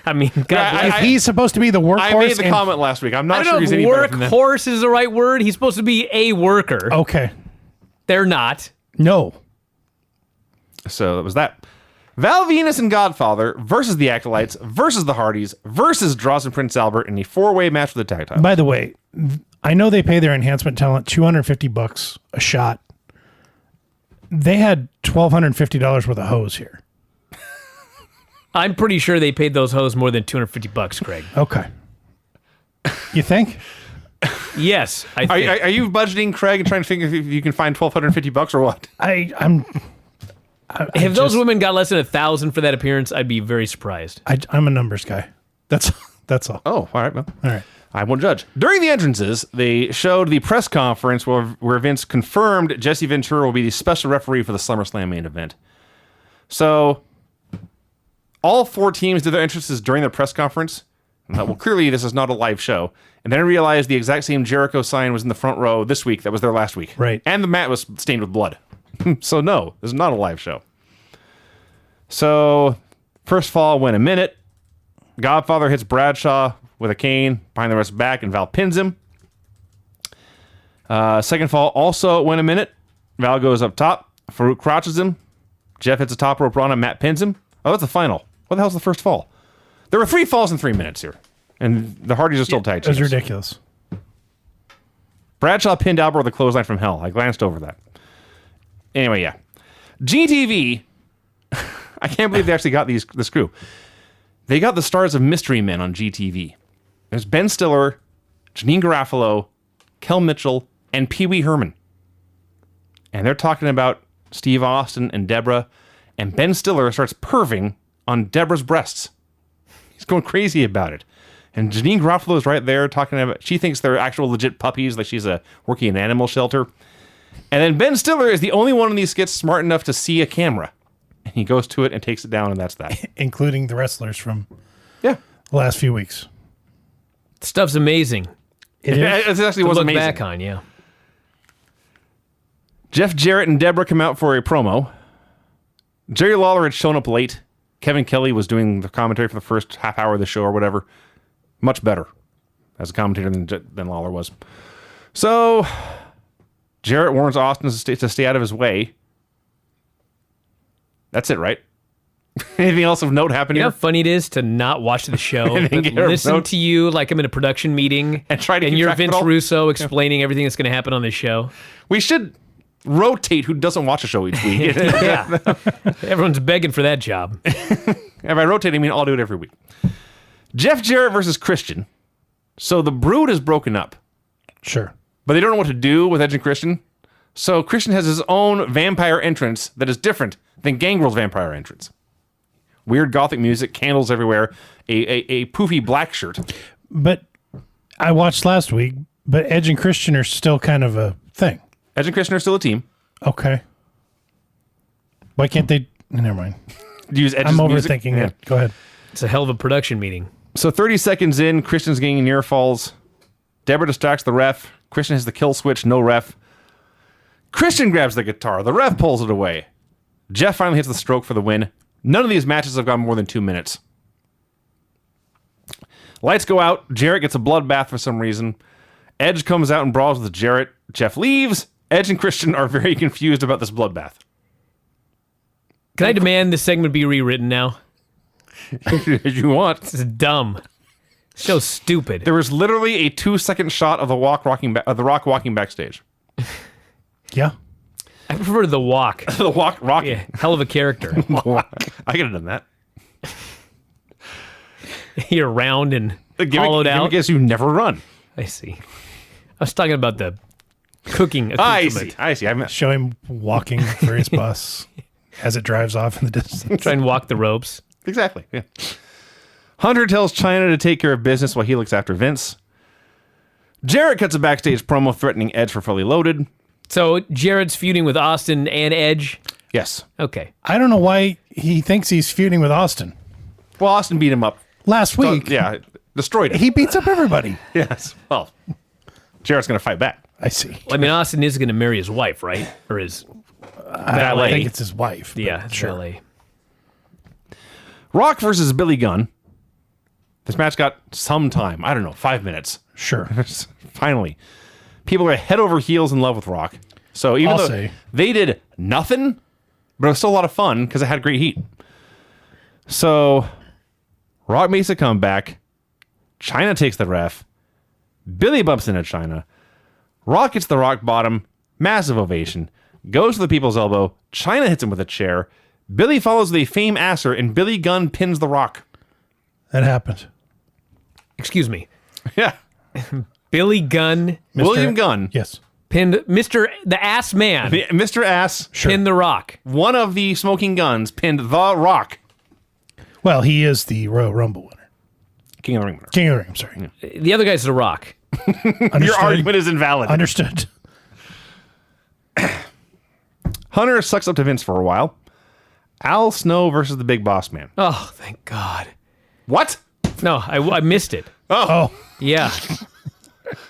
Speaker 2: I mean, God
Speaker 3: Yeah,
Speaker 2: bless.
Speaker 4: If he's supposed to be the workhorse,
Speaker 3: I made the
Speaker 4: and-
Speaker 3: comment last week. I'm
Speaker 2: I
Speaker 3: not
Speaker 2: don't
Speaker 3: sure he's
Speaker 2: know
Speaker 3: any
Speaker 2: if
Speaker 3: better than that.
Speaker 2: workhorse is the right word. He's supposed to be a worker.
Speaker 4: Okay,
Speaker 2: They're not.
Speaker 4: no.
Speaker 3: So that was that. Val Venus and Godfather versus the Acolytes versus the Hardys versus Dross and Prince Albert in a 4-way match for the tag title.
Speaker 4: By the way, I know they pay their enhancement talent $250 a shot. They had $1,250 worth of hose here.
Speaker 2: I'm pretty sure they paid those hoes more than $250, Craig.
Speaker 4: Okay. You think?
Speaker 2: Yes, I think.
Speaker 3: Are you budgeting, Craig, and trying to think if you can find $1,250 or what?
Speaker 4: I'm
Speaker 2: If those women got less than 1,000 for that appearance, I'd be very surprised.
Speaker 4: I'm a numbers guy. That's all.
Speaker 3: Oh, all right. Well,
Speaker 4: All right.
Speaker 3: I won't judge. During the entrances, they showed the press conference where Vince confirmed Jesse Ventura will be the special referee for the SummerSlam main event. So, all 4 teams did their entrances during the press conference. And thought, well, clearly this is not a live show. And then I realized the exact same Jericho sign was in the front row this week that was there last week.
Speaker 4: Right.
Speaker 3: And the mat was stained with blood. So no, this is not a live show. So, first fall went a minute. Godfather hits Bradshaw with a cane behind the rest back, and Val pins him. Second fall also went a minute. Val goes up top. Farouk crouches him. Jeff hits a top rope run, and Matt pins him. Oh, that's the final. What the hell's the first fall? There were 3 falls in 3 minutes here, and the Hardys are still tag
Speaker 4: It was
Speaker 3: teams.
Speaker 4: ridiculous.
Speaker 3: Bradshaw pinned Albert with a clothesline from hell. I glanced over that. Anyway, yeah. GTV, I can't believe they actually got this crew. They got the stars of Mystery Men on GTV. There's Ben Stiller, Janine Garofalo, Kel Mitchell, and Pee Wee Herman. And they're talking about Steve Austin and Deborah, and Ben Stiller starts perving on Deborah's breasts. He's going crazy about it. And Janine Garofalo is right there talking about, she thinks they're actual legit puppies, like she's working in an animal shelter. And then Ben Stiller is the only one in these skits smart enough to see a camera. And he goes to it and takes it down, and that's that.
Speaker 4: Including the wrestlers from
Speaker 3: Yeah.
Speaker 4: the last few weeks.
Speaker 2: Stuff's amazing.
Speaker 4: It is.
Speaker 3: It actually
Speaker 2: To
Speaker 3: was
Speaker 2: look
Speaker 3: amazing.
Speaker 2: back on, yeah.
Speaker 3: Jeff Jarrett and Deborah come out for a promo. Jerry Lawler had shown up late, Kevin Kelly was doing the commentary for the first half hour of the show or whatever. Much better as a commentator than Lawler was. So Jarrett warns Austin to stay out of his way. That's it, right? Anything else of note happen
Speaker 2: You know
Speaker 3: here?
Speaker 2: how funny it is to not watch the show,
Speaker 3: And then
Speaker 2: but
Speaker 3: get a
Speaker 2: listen
Speaker 3: note.
Speaker 2: to you like I'm in a production meeting,
Speaker 3: And try to keep
Speaker 2: you're
Speaker 3: track of it
Speaker 2: Vince
Speaker 3: all?
Speaker 2: Russo explaining everything that's going to happen on the show.
Speaker 3: We should rotate who doesn't watch a show each week.
Speaker 2: Yeah, everyone's begging for that job.
Speaker 3: And by rotate, I mean I'll do it every week. Jeff Jarrett versus Christian. So the Brood is broken up,
Speaker 4: Sure.
Speaker 3: but they don't know what to do with Edge and Christian. So Christian has his own vampire entrance that is different than Gangrel's vampire entrance. Weird gothic music, candles everywhere, a poofy black shirt.
Speaker 4: But I watched last week, but Edge and Christian are still kind of a thing.
Speaker 3: Edge and Christian are still a team.
Speaker 4: Okay. Why can't they? Never mind.
Speaker 3: Use Edge's
Speaker 4: I'm
Speaker 3: music.
Speaker 4: overthinking
Speaker 3: Yeah.
Speaker 4: it. Go ahead.
Speaker 2: It's a hell of a production meeting.
Speaker 3: So 30 seconds in, Christian's getting near falls. Deborah distracts the ref. Christian has the kill switch, no ref. Christian grabs the guitar. The ref pulls it away. Jeff finally hits the stroke for the win. None of these matches have gone more than 2 minutes. Lights go out. Jarrett gets a bloodbath for some reason. Edge comes out and brawls with Jarrett. Jeff leaves. Edge and Christian are very confused about this bloodbath.
Speaker 2: Can I demand this segment be rewritten now?
Speaker 3: If you want.
Speaker 2: This is dumb. So stupid.
Speaker 3: There was literally a 2-second shot of the Rock walking backstage.
Speaker 4: Yeah.
Speaker 2: I prefer the walk.
Speaker 3: The walk rocking.
Speaker 2: Yeah, hell of a character.
Speaker 3: I could have done that.
Speaker 2: You're round and hollowed
Speaker 3: Gimmick
Speaker 2: out.
Speaker 3: is you never run.
Speaker 2: I see. I was talking about the cooking
Speaker 3: I
Speaker 2: accoutrement.
Speaker 3: see. I meant
Speaker 4: Show him walking for his bus as it drives off in the distance.
Speaker 2: Try and walk the ropes.
Speaker 3: exactly. Yeah. Hunter tells Chyna to take care of business while he looks after Vince. Jarrett cuts a backstage promo threatening Edge for Fully Loaded.
Speaker 2: So Jarrett's feuding with Austin and Edge.
Speaker 3: Yes.
Speaker 2: Okay.
Speaker 4: I don't know why he thinks he's feuding with Austin.
Speaker 3: Well, Austin beat him up.
Speaker 4: Last week,
Speaker 3: Yeah, destroyed him.
Speaker 4: he beats up everybody.
Speaker 3: Yes. Well, Jarrett's going to fight back.
Speaker 4: I see.
Speaker 2: Well, I mean, Austin is going to marry his wife, right? Or his valet.
Speaker 4: I think it's his wife. but
Speaker 2: Yeah,
Speaker 4: sure.
Speaker 2: valet.
Speaker 3: Rock versus Billy Gunn. This match got some time. I don't know, 5 minutes.
Speaker 4: Sure.
Speaker 3: Finally. People are head over heels in love with Rock. So even
Speaker 4: I'll
Speaker 3: though
Speaker 4: say.
Speaker 3: they did nothing, but it was still a lot of fun because it had great heat. So Rock makes a comeback. Chyna takes the ref. Billy bumps into Chyna. Rock hits the rock bottom. Massive ovation. Goes to the people's elbow. Chyna hits him with a chair. Billy follows the fame asser, and Billy Gunn pins the Rock.
Speaker 4: That happened.
Speaker 2: Excuse me.
Speaker 3: Yeah.
Speaker 2: Billy Gunn
Speaker 3: William Gunn.
Speaker 4: Yes.
Speaker 2: pinned Mr. the Ass Man.
Speaker 3: Mr. Ass,
Speaker 2: Pinned the Rock.
Speaker 3: one of the Smoking Guns, pinned the Rock.
Speaker 4: Well, he is the Royal Rumble winner.
Speaker 3: King of the Ring winner.
Speaker 4: King of the Ring, I'm sorry.
Speaker 2: The other guy's the Rock.
Speaker 4: Understood.
Speaker 3: Your argument is invalid.
Speaker 4: Understood.
Speaker 3: Hunter sucks up to Vince for a while. Al Snow versus the Big Boss Man.
Speaker 2: Oh, thank God.
Speaker 3: What?
Speaker 2: No, I missed it.
Speaker 4: Oh,
Speaker 2: Yeah.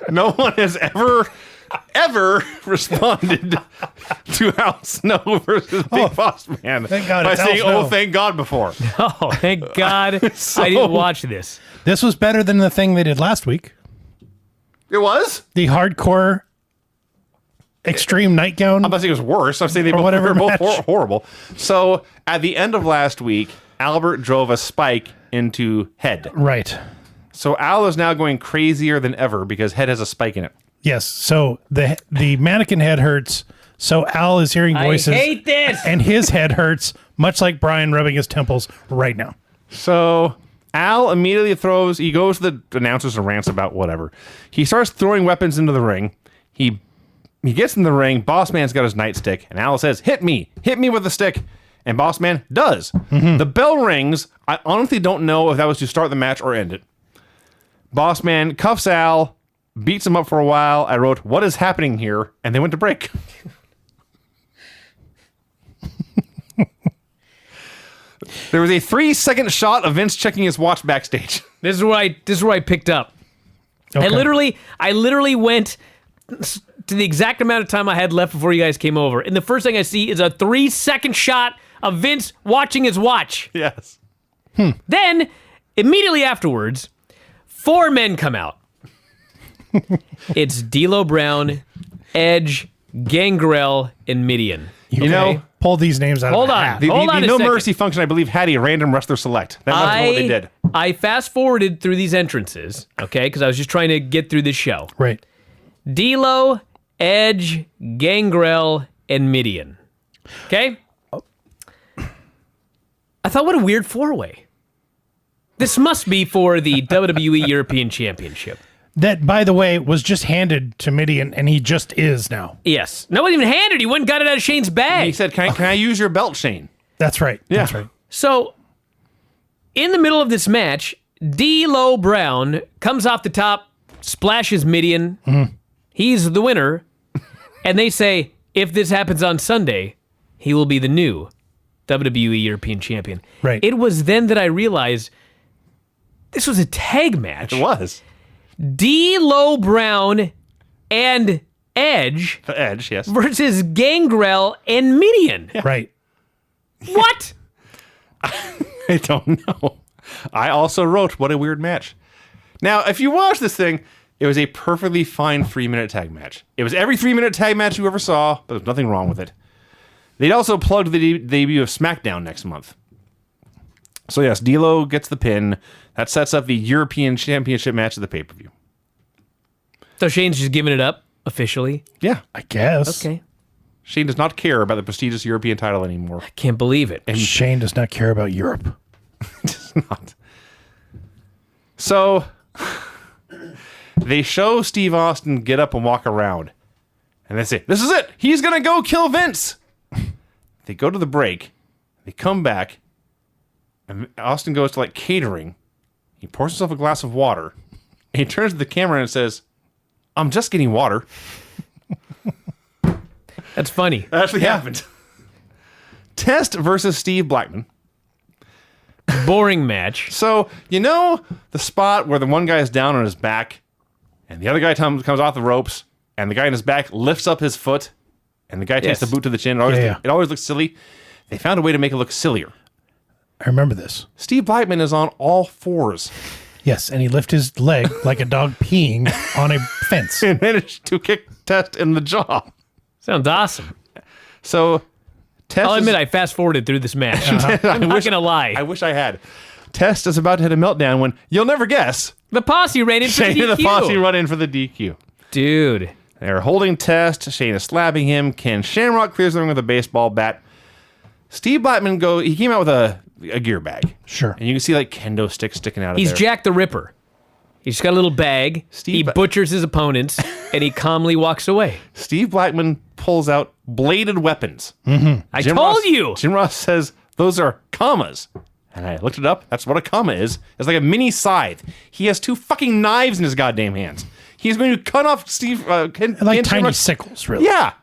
Speaker 3: No one has ever responded to Al Snow versus Big Boss Man
Speaker 4: thank God
Speaker 3: by
Speaker 4: it's Al
Speaker 3: saying,
Speaker 4: Snow.
Speaker 3: "Oh, thank God!" before.
Speaker 2: Oh, thank God. I didn't watch this.
Speaker 4: this was better than the thing they did last week.
Speaker 3: It was.
Speaker 4: The hardcore extreme nightgown.
Speaker 3: I'm not saying it was worse. I'm saying they
Speaker 4: whatever
Speaker 3: were both
Speaker 4: match.
Speaker 3: horrible. So at the end of last week, Albert drove a spike into Head.
Speaker 4: Right.
Speaker 3: So Al is now going crazier than ever because Head has a spike in it.
Speaker 4: Yes. So the mannequin head hurts. So Al is hearing voices.
Speaker 2: I hate this.
Speaker 4: And his head hurts, much like Brian rubbing his temples right now.
Speaker 3: So Al immediately he goes to the announcers and rants about whatever. He starts throwing weapons into the ring. He gets in the ring. Boss Man's got his nightstick, and Al says, hit me with the stick. And Boss Man does. The bell rings. I honestly don't know if that was to start the match or end it. Boss Man cuffs Al, beats him up for a while. I wrote, what is happening here? And they went to break. There was a 3-second shot of Vince checking his watch backstage.
Speaker 2: This is where I picked up.
Speaker 4: Okay.
Speaker 2: I literally went to the exact amount of time I had left before you guys came over. And the first thing I see is a 3-second shot of Vince watching his watch.
Speaker 3: Yes.
Speaker 2: Then, immediately afterwards, 4 men come out. It's D'Lo Brown, Edge, Gangrel, and Midian.
Speaker 4: You know, pull these names out
Speaker 2: Hold
Speaker 4: of the
Speaker 2: on.
Speaker 4: hat.
Speaker 3: The
Speaker 2: Hold on a
Speaker 3: No
Speaker 2: second.
Speaker 3: Mercy function, I believe, had a random wrestler select. That must be what they did.
Speaker 2: I fast-forwarded through these entrances, okay, because I was just trying to get through this show.
Speaker 4: Right.
Speaker 2: D'Lo, Edge, Gangrel, and Midian. Okay? I thought, what a weird 4-way. This must be for the WWE European Championship.
Speaker 4: That, by the way, was just handed to Midian, and he just is now.
Speaker 2: Yes. No one even handed. He went and got it out of Shane's bag.
Speaker 3: He said, can I use your belt, Shane?
Speaker 4: That's right.
Speaker 3: Yeah.
Speaker 4: That's right.
Speaker 2: So, in the middle of this match, D'Lo Brown comes off the top, splashes Midian. He's the winner. And they say, if this happens on Sunday, he will be the new WWE European Champion.
Speaker 4: Right.
Speaker 2: It was then that I realized this was a tag match.
Speaker 3: It was.
Speaker 2: D'Lo Brown and Edge
Speaker 3: The Edge, yes.
Speaker 2: versus Gangrel and Midian.
Speaker 4: Right.
Speaker 2: What?
Speaker 3: I don't know. I also wrote, what a weird match. Now, if you watch this thing, it was a perfectly fine 3-minute tag match. It was every 3-minute tag match you ever saw, but there's nothing wrong with it. They'd also plugged the debut of SmackDown next month. So yes, D'Lo gets the pin. That sets up the European Championship match of the pay-per-view.
Speaker 2: So Shane's just giving it up officially.
Speaker 3: Yeah.
Speaker 4: I guess.
Speaker 2: Okay.
Speaker 3: Shane does not care about the prestigious European title anymore.
Speaker 2: Can't believe it.
Speaker 4: And Shane does not care about Europe.
Speaker 3: Not. So they show Steve Austin get up and walk around. And they say, this is it. He's going to go kill Vince. They go to the break. They come back. And Austin goes to like catering. He pours himself a glass of water. And he turns to the camera and says, I'm just getting water.
Speaker 2: That's funny.
Speaker 3: That actually happened. Test versus Steve Blackman.
Speaker 2: Boring match.
Speaker 3: So, you know the spot where the one guy is down on his back and the other guy comes off the ropes and the guy on his back lifts up his foot and the guy takes
Speaker 2: Yes.
Speaker 3: the boot to the chin? It always looks silly. They found a way to make it look sillier.
Speaker 4: I remember this.
Speaker 3: Steve Blackman is on all fours
Speaker 4: Yes, and he lifted his leg like a dog peeing on a fence.
Speaker 3: and managed to kick Test in the jaw.
Speaker 2: Sounds awesome.
Speaker 3: So, Test
Speaker 2: I'll
Speaker 3: is-
Speaker 2: admit I fast-forwarded through this match. I'm not going to lie.
Speaker 3: I wish I had. Test is about to hit a meltdown when, you'll never guess,
Speaker 2: The posse ran into
Speaker 3: Shane
Speaker 2: the
Speaker 3: and
Speaker 2: DQ.
Speaker 3: the Posse run in for the DQ.
Speaker 2: Dude.
Speaker 3: They're holding Test. Shane is slapping him. Ken Shamrock clears the ring with a baseball bat. Steve Blackman he came out with a gear bag.
Speaker 4: Sure.
Speaker 3: And you can see like kendo sticks sticking out of
Speaker 2: He's
Speaker 3: there.
Speaker 2: Jack the Ripper. He's got a little bag.
Speaker 3: Steve-
Speaker 2: He butchers his opponents, and he calmly walks away.
Speaker 3: Steve Blackman pulls out bladed weapons.
Speaker 2: I told you.
Speaker 3: Jim Ross says those are commas. And I looked it up. That's what a comma is. It's like a mini scythe. He has 2 fucking knives in his goddamn hands. He's going to cut off
Speaker 4: Like
Speaker 3: Ken
Speaker 4: tiny
Speaker 3: Shamrock's-
Speaker 4: sickles, really.
Speaker 3: Yeah.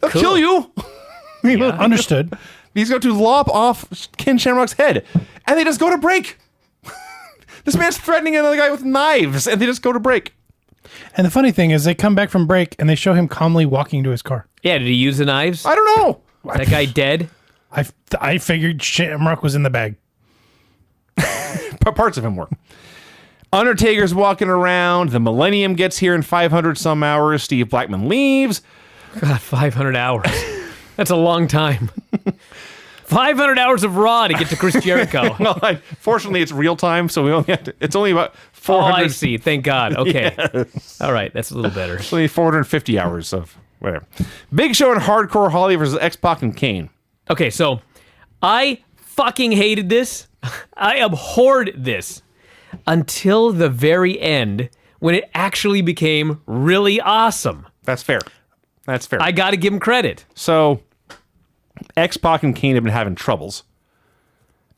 Speaker 3: They'll kill you.
Speaker 4: Understood.
Speaker 3: He's going to lop off Ken Shamrock's head. And they just go to break. This man's threatening another guy with knives, and they just go to break.
Speaker 4: And the funny thing is, they come back from break and they show him calmly walking to his car.
Speaker 2: Yeah, did he use the knives?
Speaker 3: I don't know.
Speaker 2: That guy dead?
Speaker 4: I figured Shamrock was in the bag.
Speaker 3: Parts of him were. Undertaker's walking around. The Millennium gets here in 500 some hours. Steve Blackman leaves.
Speaker 2: God, 500 hours. That's a long time. 500 hours of Raw to get to Chris Jericho.
Speaker 3: Well, fortunately, it's real time, so we only have to. It's only about
Speaker 2: Oh,
Speaker 3: 400.
Speaker 2: I see. Thank God. Okay. All right. That's a little better.
Speaker 3: It's only 450 hours of whatever. Big Show and Hardcore Holly versus X-Pac and Kane.
Speaker 2: Okay, so I fucking hated this. I abhorred this until the very end when it actually became really awesome.
Speaker 3: That's fair. That's fair.
Speaker 2: I got to give him credit.
Speaker 3: So, X-Pac and Kane have been having troubles.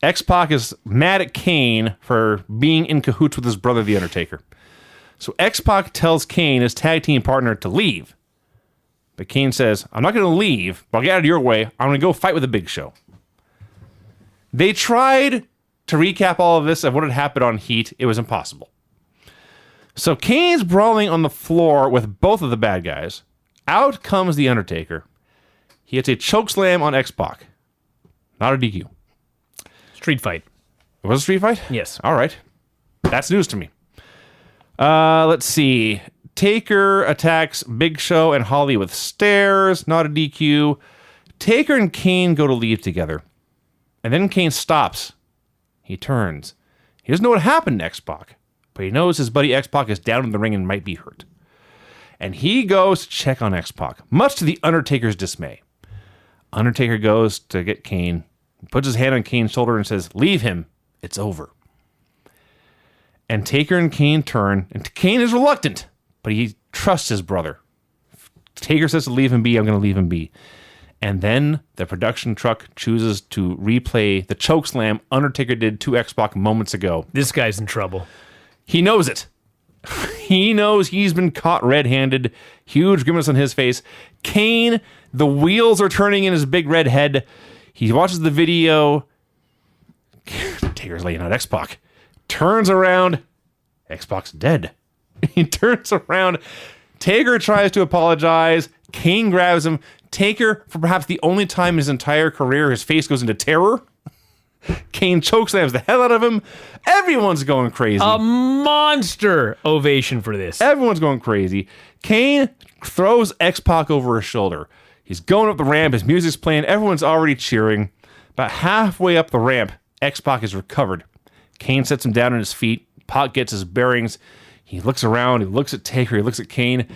Speaker 3: X-Pac is mad at Kane for being in cahoots with his brother, The Undertaker. So X-Pac tells Kane, his tag team partner, to leave. But Kane says, I'm not going to leave, but I'll get out of your way. I'm going to go fight with the Big Show. They tried to recap all of this of what had happened on Heat. It was impossible. So Kane's brawling on the floor with both of the bad guys. Out comes The Undertaker. He hits a chokeslam on X-Pac. Not a DQ.
Speaker 2: Street fight.
Speaker 3: It was a street fight?
Speaker 2: Yes.
Speaker 3: All right. That's news to me. Let's see. Taker attacks Big Show and Holly with stairs. Not a DQ. Taker and Kane go to leave together. And then Kane stops. He turns. He doesn't know what happened to X-Pac, but he knows his buddy X-Pac is down in the ring and might be hurt. And he goes to check on X-Pac, much to the Undertaker's dismay. Undertaker goes to get Kane, puts his hand on Kane's shoulder and says, "Leave him. It's over." And Taker and Kane turn, and Kane is reluctant, but he trusts his brother. Taker says to leave him be, I'm going to leave him be. And then the production truck chooses to replay the chokeslam Undertaker did to X-Pac moments ago.
Speaker 2: This guy's in trouble.
Speaker 3: He knows it. He knows he's been caught red-handed. Huge grimace on his face. Kane, the wheels are turning in his big red head. He watches the video. Taker's laying out X-Pac. Turns around. X-Pac's dead. He turns around. Taker tries to apologize. Kane grabs him. Taker, for perhaps the only time in his entire career, his face goes into terror. Kane chokeslams the hell out of him. Everyone's going crazy.
Speaker 2: A monster ovation for this.
Speaker 3: Everyone's going crazy. Kane throws X-Pac over his shoulder. He's going up the ramp. His music's playing. Everyone's already cheering. About halfway up the ramp, X-Pac is recovered. Kane sets him down on his feet. Pac gets his bearings. He looks around. He looks at Taker. He looks at Kane.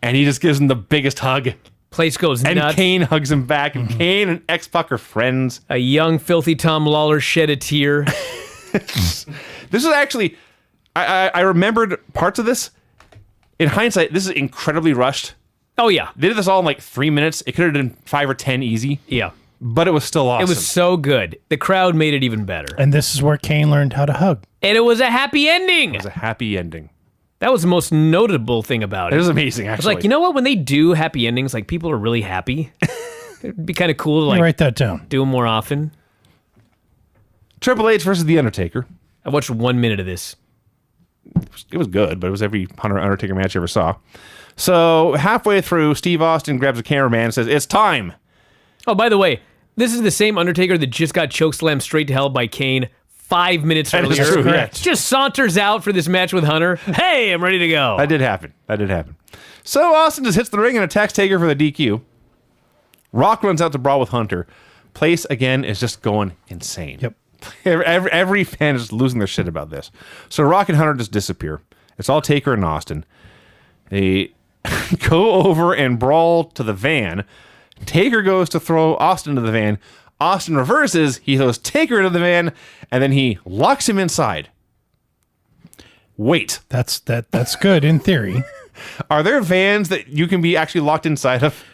Speaker 3: And he just gives him the biggest hug.
Speaker 2: Place goes
Speaker 3: And
Speaker 2: nuts.
Speaker 3: Kane hugs him back. And Kane and X-Pac are friends.
Speaker 2: A young, filthy Tom Lawler shed a tear.
Speaker 3: This is actually... I remembered parts of this. In hindsight, this is incredibly rushed.
Speaker 2: Oh, yeah.
Speaker 3: They did this all in like 3 minutes. It could have been 5 or 10 easy.
Speaker 2: Yeah.
Speaker 3: But it was still awesome.
Speaker 2: It was so good. The crowd made it even better.
Speaker 4: And this is where Kane learned how to hug.
Speaker 2: And it was a happy ending.
Speaker 3: It was a happy ending.
Speaker 2: That was the most notable thing about it.
Speaker 3: It was amazing,
Speaker 2: I was
Speaker 3: actually.
Speaker 2: like, you know what? When they do happy endings, like people are really happy. It'd be kind of cool to like
Speaker 4: Write that down.
Speaker 2: do them more often.
Speaker 3: Triple H versus The Undertaker.
Speaker 2: I watched 1 minute of this.
Speaker 3: It was good, but it was every Undertaker match I ever saw. So halfway through, Steve Austin grabs a cameraman and says, "It's time."
Speaker 2: Oh, by the way, this is the same Undertaker that just got chokeslammed straight to hell by Kane 5 minutes
Speaker 3: That is
Speaker 2: earlier.
Speaker 3: true, yes.
Speaker 2: Just saunters out for this match with Hunter. Hey, I'm ready to go.
Speaker 3: That did happen. So Austin just hits the ring and attacks Taker for the DQ. Rock runs out to brawl with Hunter. Place, again, is just going insane.
Speaker 4: Yep.
Speaker 3: Every fan is losing their shit about this. So Rock and Hunter just disappear. It's all Taker and Austin. They go over and brawl to the van. Taker goes to throw Austin into the van. Austin reverses. He throws Taker into the van, and then he locks him inside. Wait.
Speaker 4: That's good in theory.
Speaker 3: Are there vans that you can be actually locked inside of?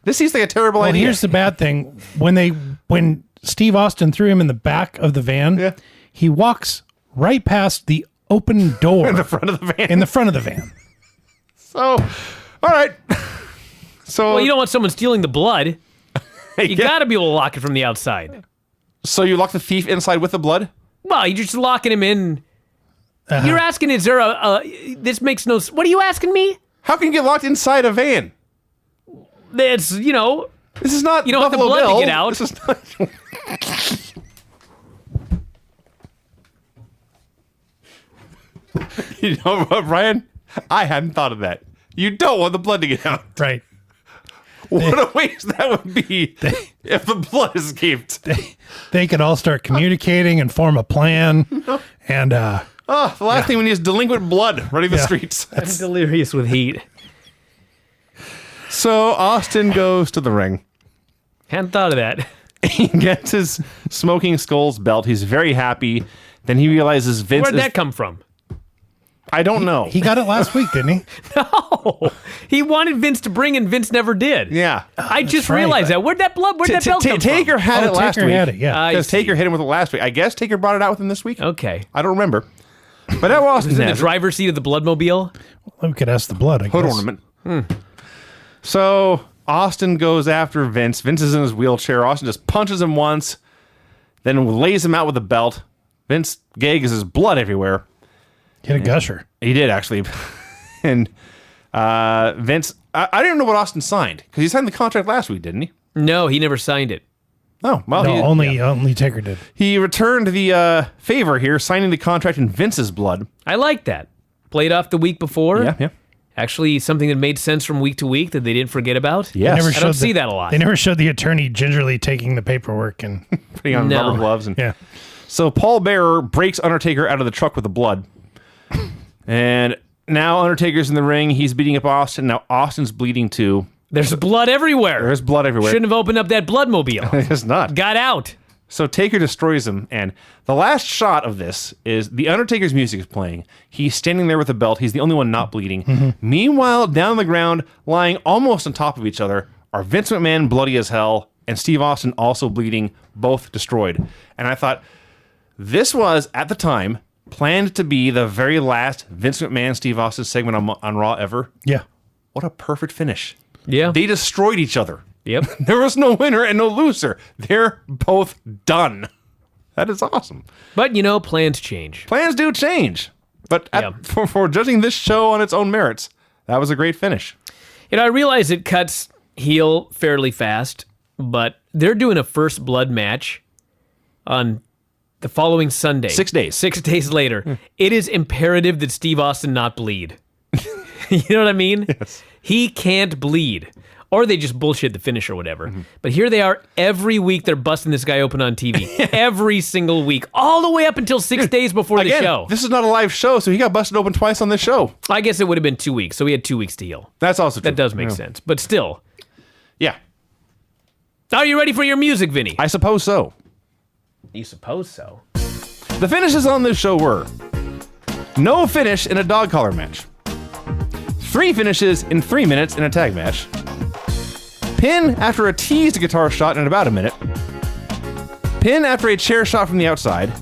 Speaker 3: This seems like a terrible
Speaker 4: Well,
Speaker 3: idea.
Speaker 4: here's the bad thing. When Steve Austin threw him in the back of the van,
Speaker 3: Yeah.
Speaker 4: he walks right past the open door
Speaker 3: in the front of the van.
Speaker 4: in the front of the van.
Speaker 3: So, all right. So,
Speaker 2: Well, you don't want someone stealing the blood. You
Speaker 3: yeah.
Speaker 2: got to be able to lock it from the outside.
Speaker 3: So you lock the thief inside with the blood?
Speaker 2: Well, you're just locking him in.
Speaker 4: Uh-huh.
Speaker 2: You're asking, is there this makes no... What are you asking me?
Speaker 3: How can you get locked inside a van?
Speaker 2: It's,
Speaker 3: This is not
Speaker 2: You don't have the
Speaker 3: Buffalo
Speaker 2: blood to
Speaker 3: Bill.
Speaker 2: get out.
Speaker 3: This is not... You know what, Brian? I hadn't thought of that. You don't want the blood to get out.
Speaker 4: Right.
Speaker 3: What a waste that would be if the blood escaped.
Speaker 4: They could all start communicating and form a plan. And
Speaker 3: The last thing we need is delinquent blood running the streets.
Speaker 2: I'm delirious with heat.
Speaker 3: So Austin goes to the ring.
Speaker 2: Hadn't thought of that.
Speaker 3: He gets his Smoking Skulls belt. He's very happy. Then he realizes Vince
Speaker 2: Where'd
Speaker 3: is...
Speaker 2: that come from?
Speaker 3: I don't know.
Speaker 4: he got it last week, didn't he?
Speaker 2: No. He wanted Vince to bring and Vince never did.
Speaker 3: Yeah.
Speaker 2: I just
Speaker 4: right.
Speaker 2: realized that. Where'd that belt come
Speaker 3: Taker
Speaker 2: from?
Speaker 3: had it last
Speaker 4: Taker
Speaker 3: week.
Speaker 4: had it, yeah.
Speaker 2: I
Speaker 3: Because
Speaker 2: see.
Speaker 3: Taker hit him with it last week. I guess Taker brought it out with him this week.
Speaker 2: Okay.
Speaker 3: I don't remember. But that was
Speaker 2: In the driver's seat of the Bloodmobile?
Speaker 4: We could ask the blood, I
Speaker 3: hood
Speaker 4: guess.
Speaker 3: ornament. So Austin goes after Vince. Vince is in his wheelchair. Austin just punches him once, then lays him out with a belt. Vince gags his blood everywhere.
Speaker 4: Hit a gusher.
Speaker 3: He did, actually. And Vince, I didn't know what Austin signed, because he signed the contract last week, didn't he?
Speaker 2: No, he never signed it.
Speaker 3: Oh, well,
Speaker 4: No, only Taker did.
Speaker 3: he returned the favor here, signing the contract in Vince's blood.
Speaker 2: I like that. Played off the week before.
Speaker 3: Yeah.
Speaker 2: Actually, something that made sense from week to week that they didn't forget about.
Speaker 3: Yes.
Speaker 4: Never
Speaker 2: I don't
Speaker 4: showed
Speaker 2: see that a lot.
Speaker 4: They never showed the attorney gingerly taking the paperwork and
Speaker 3: Putting on
Speaker 2: No.
Speaker 3: rubber gloves. And
Speaker 4: yeah.
Speaker 3: So Paul Bearer breaks Undertaker out of the truck with the blood. And now Undertaker's in the ring. He's beating up Austin. Now Austin's bleeding too.
Speaker 2: There's blood everywhere.
Speaker 3: There's blood everywhere.
Speaker 2: Shouldn't have opened up that bloodmobile.
Speaker 3: It's not.
Speaker 2: Got out.
Speaker 3: So Taker destroys him, and the last shot of this is the Undertaker's music is playing. He's standing there with a belt. He's the only one not bleeding. Meanwhile, down on the ground, lying almost on top of each other, are Vince McMahon, bloody as hell, and Steve Austin, also bleeding, both destroyed. And I thought, this was, at the time, planned to be the very last Vince McMahon, Steve Austin segment on Raw ever.
Speaker 4: Yeah.
Speaker 3: What a perfect finish.
Speaker 2: Yeah.
Speaker 3: They destroyed each other.
Speaker 2: Yep.
Speaker 3: There was no winner and no loser. They're both done. That is awesome.
Speaker 2: But, plans change.
Speaker 3: Plans do change. But for judging this show on its own merits, that was a great finish.
Speaker 2: I realize it cuts heel fairly fast, but they're doing a first blood match on the following Sunday.
Speaker 3: 6 days.
Speaker 2: 6 days later. It is imperative that Steve Austin not bleed. You know what I mean?
Speaker 3: Yes.
Speaker 2: He can't bleed. Or they just bullshit the finish or whatever. But here they are every week. They're busting this guy open on TV. Every single week. All the way up until 6 days before
Speaker 3: Again,
Speaker 2: the show.
Speaker 3: this is not a live show, so he got busted open twice on this show.
Speaker 2: I guess it would have been 2 weeks. So we had 2 weeks to heal.
Speaker 3: That's also true.
Speaker 2: That does make sense. But still.
Speaker 3: Yeah.
Speaker 2: Are you ready for your music, Vinny?
Speaker 3: I suppose so.
Speaker 2: You suppose so.
Speaker 3: The finishes on this show were no finish in a dog collar match, 3 finishes in 3 minutes in a tag match, pin after a teased guitar shot in about a minute, pin after a chair shot from the outside,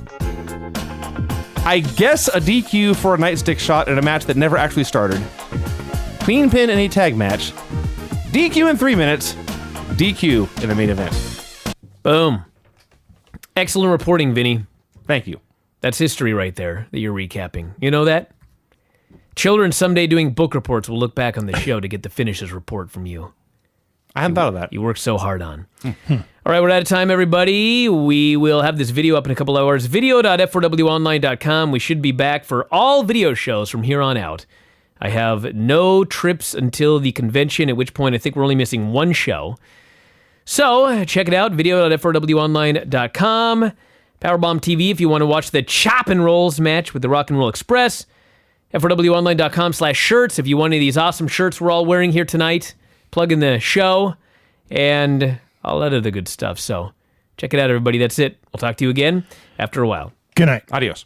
Speaker 3: I guess a DQ for a nightstick shot in a match that never actually started, clean pin in a tag match, DQ in 3 minutes, DQ in the main event.
Speaker 2: Boom. Excellent reporting, Vinny.
Speaker 3: Thank you.
Speaker 2: That's history right there that you're recapping. You know that? Children someday doing book reports will look back on the show to get the finishes report from you.
Speaker 3: I hadn't thought of that.
Speaker 2: You worked so hard on. All right, we're out of time, everybody. We will have this video up in a couple hours. Video.f4wonline.com. We should be back for all video shows from here on out. I have no trips until the convention, at which point I think we're only missing one show. So check it out, video.f4wonline.com. Powerbomb TV if you want to watch the Chop and Rolls match with the Rock and Roll Express. f4wonline.com/shirts if you want any of these awesome shirts we're all wearing here tonight. Plug in the show and all that other good stuff. So check it out, everybody. That's it. We'll talk to you again after a while.
Speaker 4: Good night.
Speaker 3: Adios.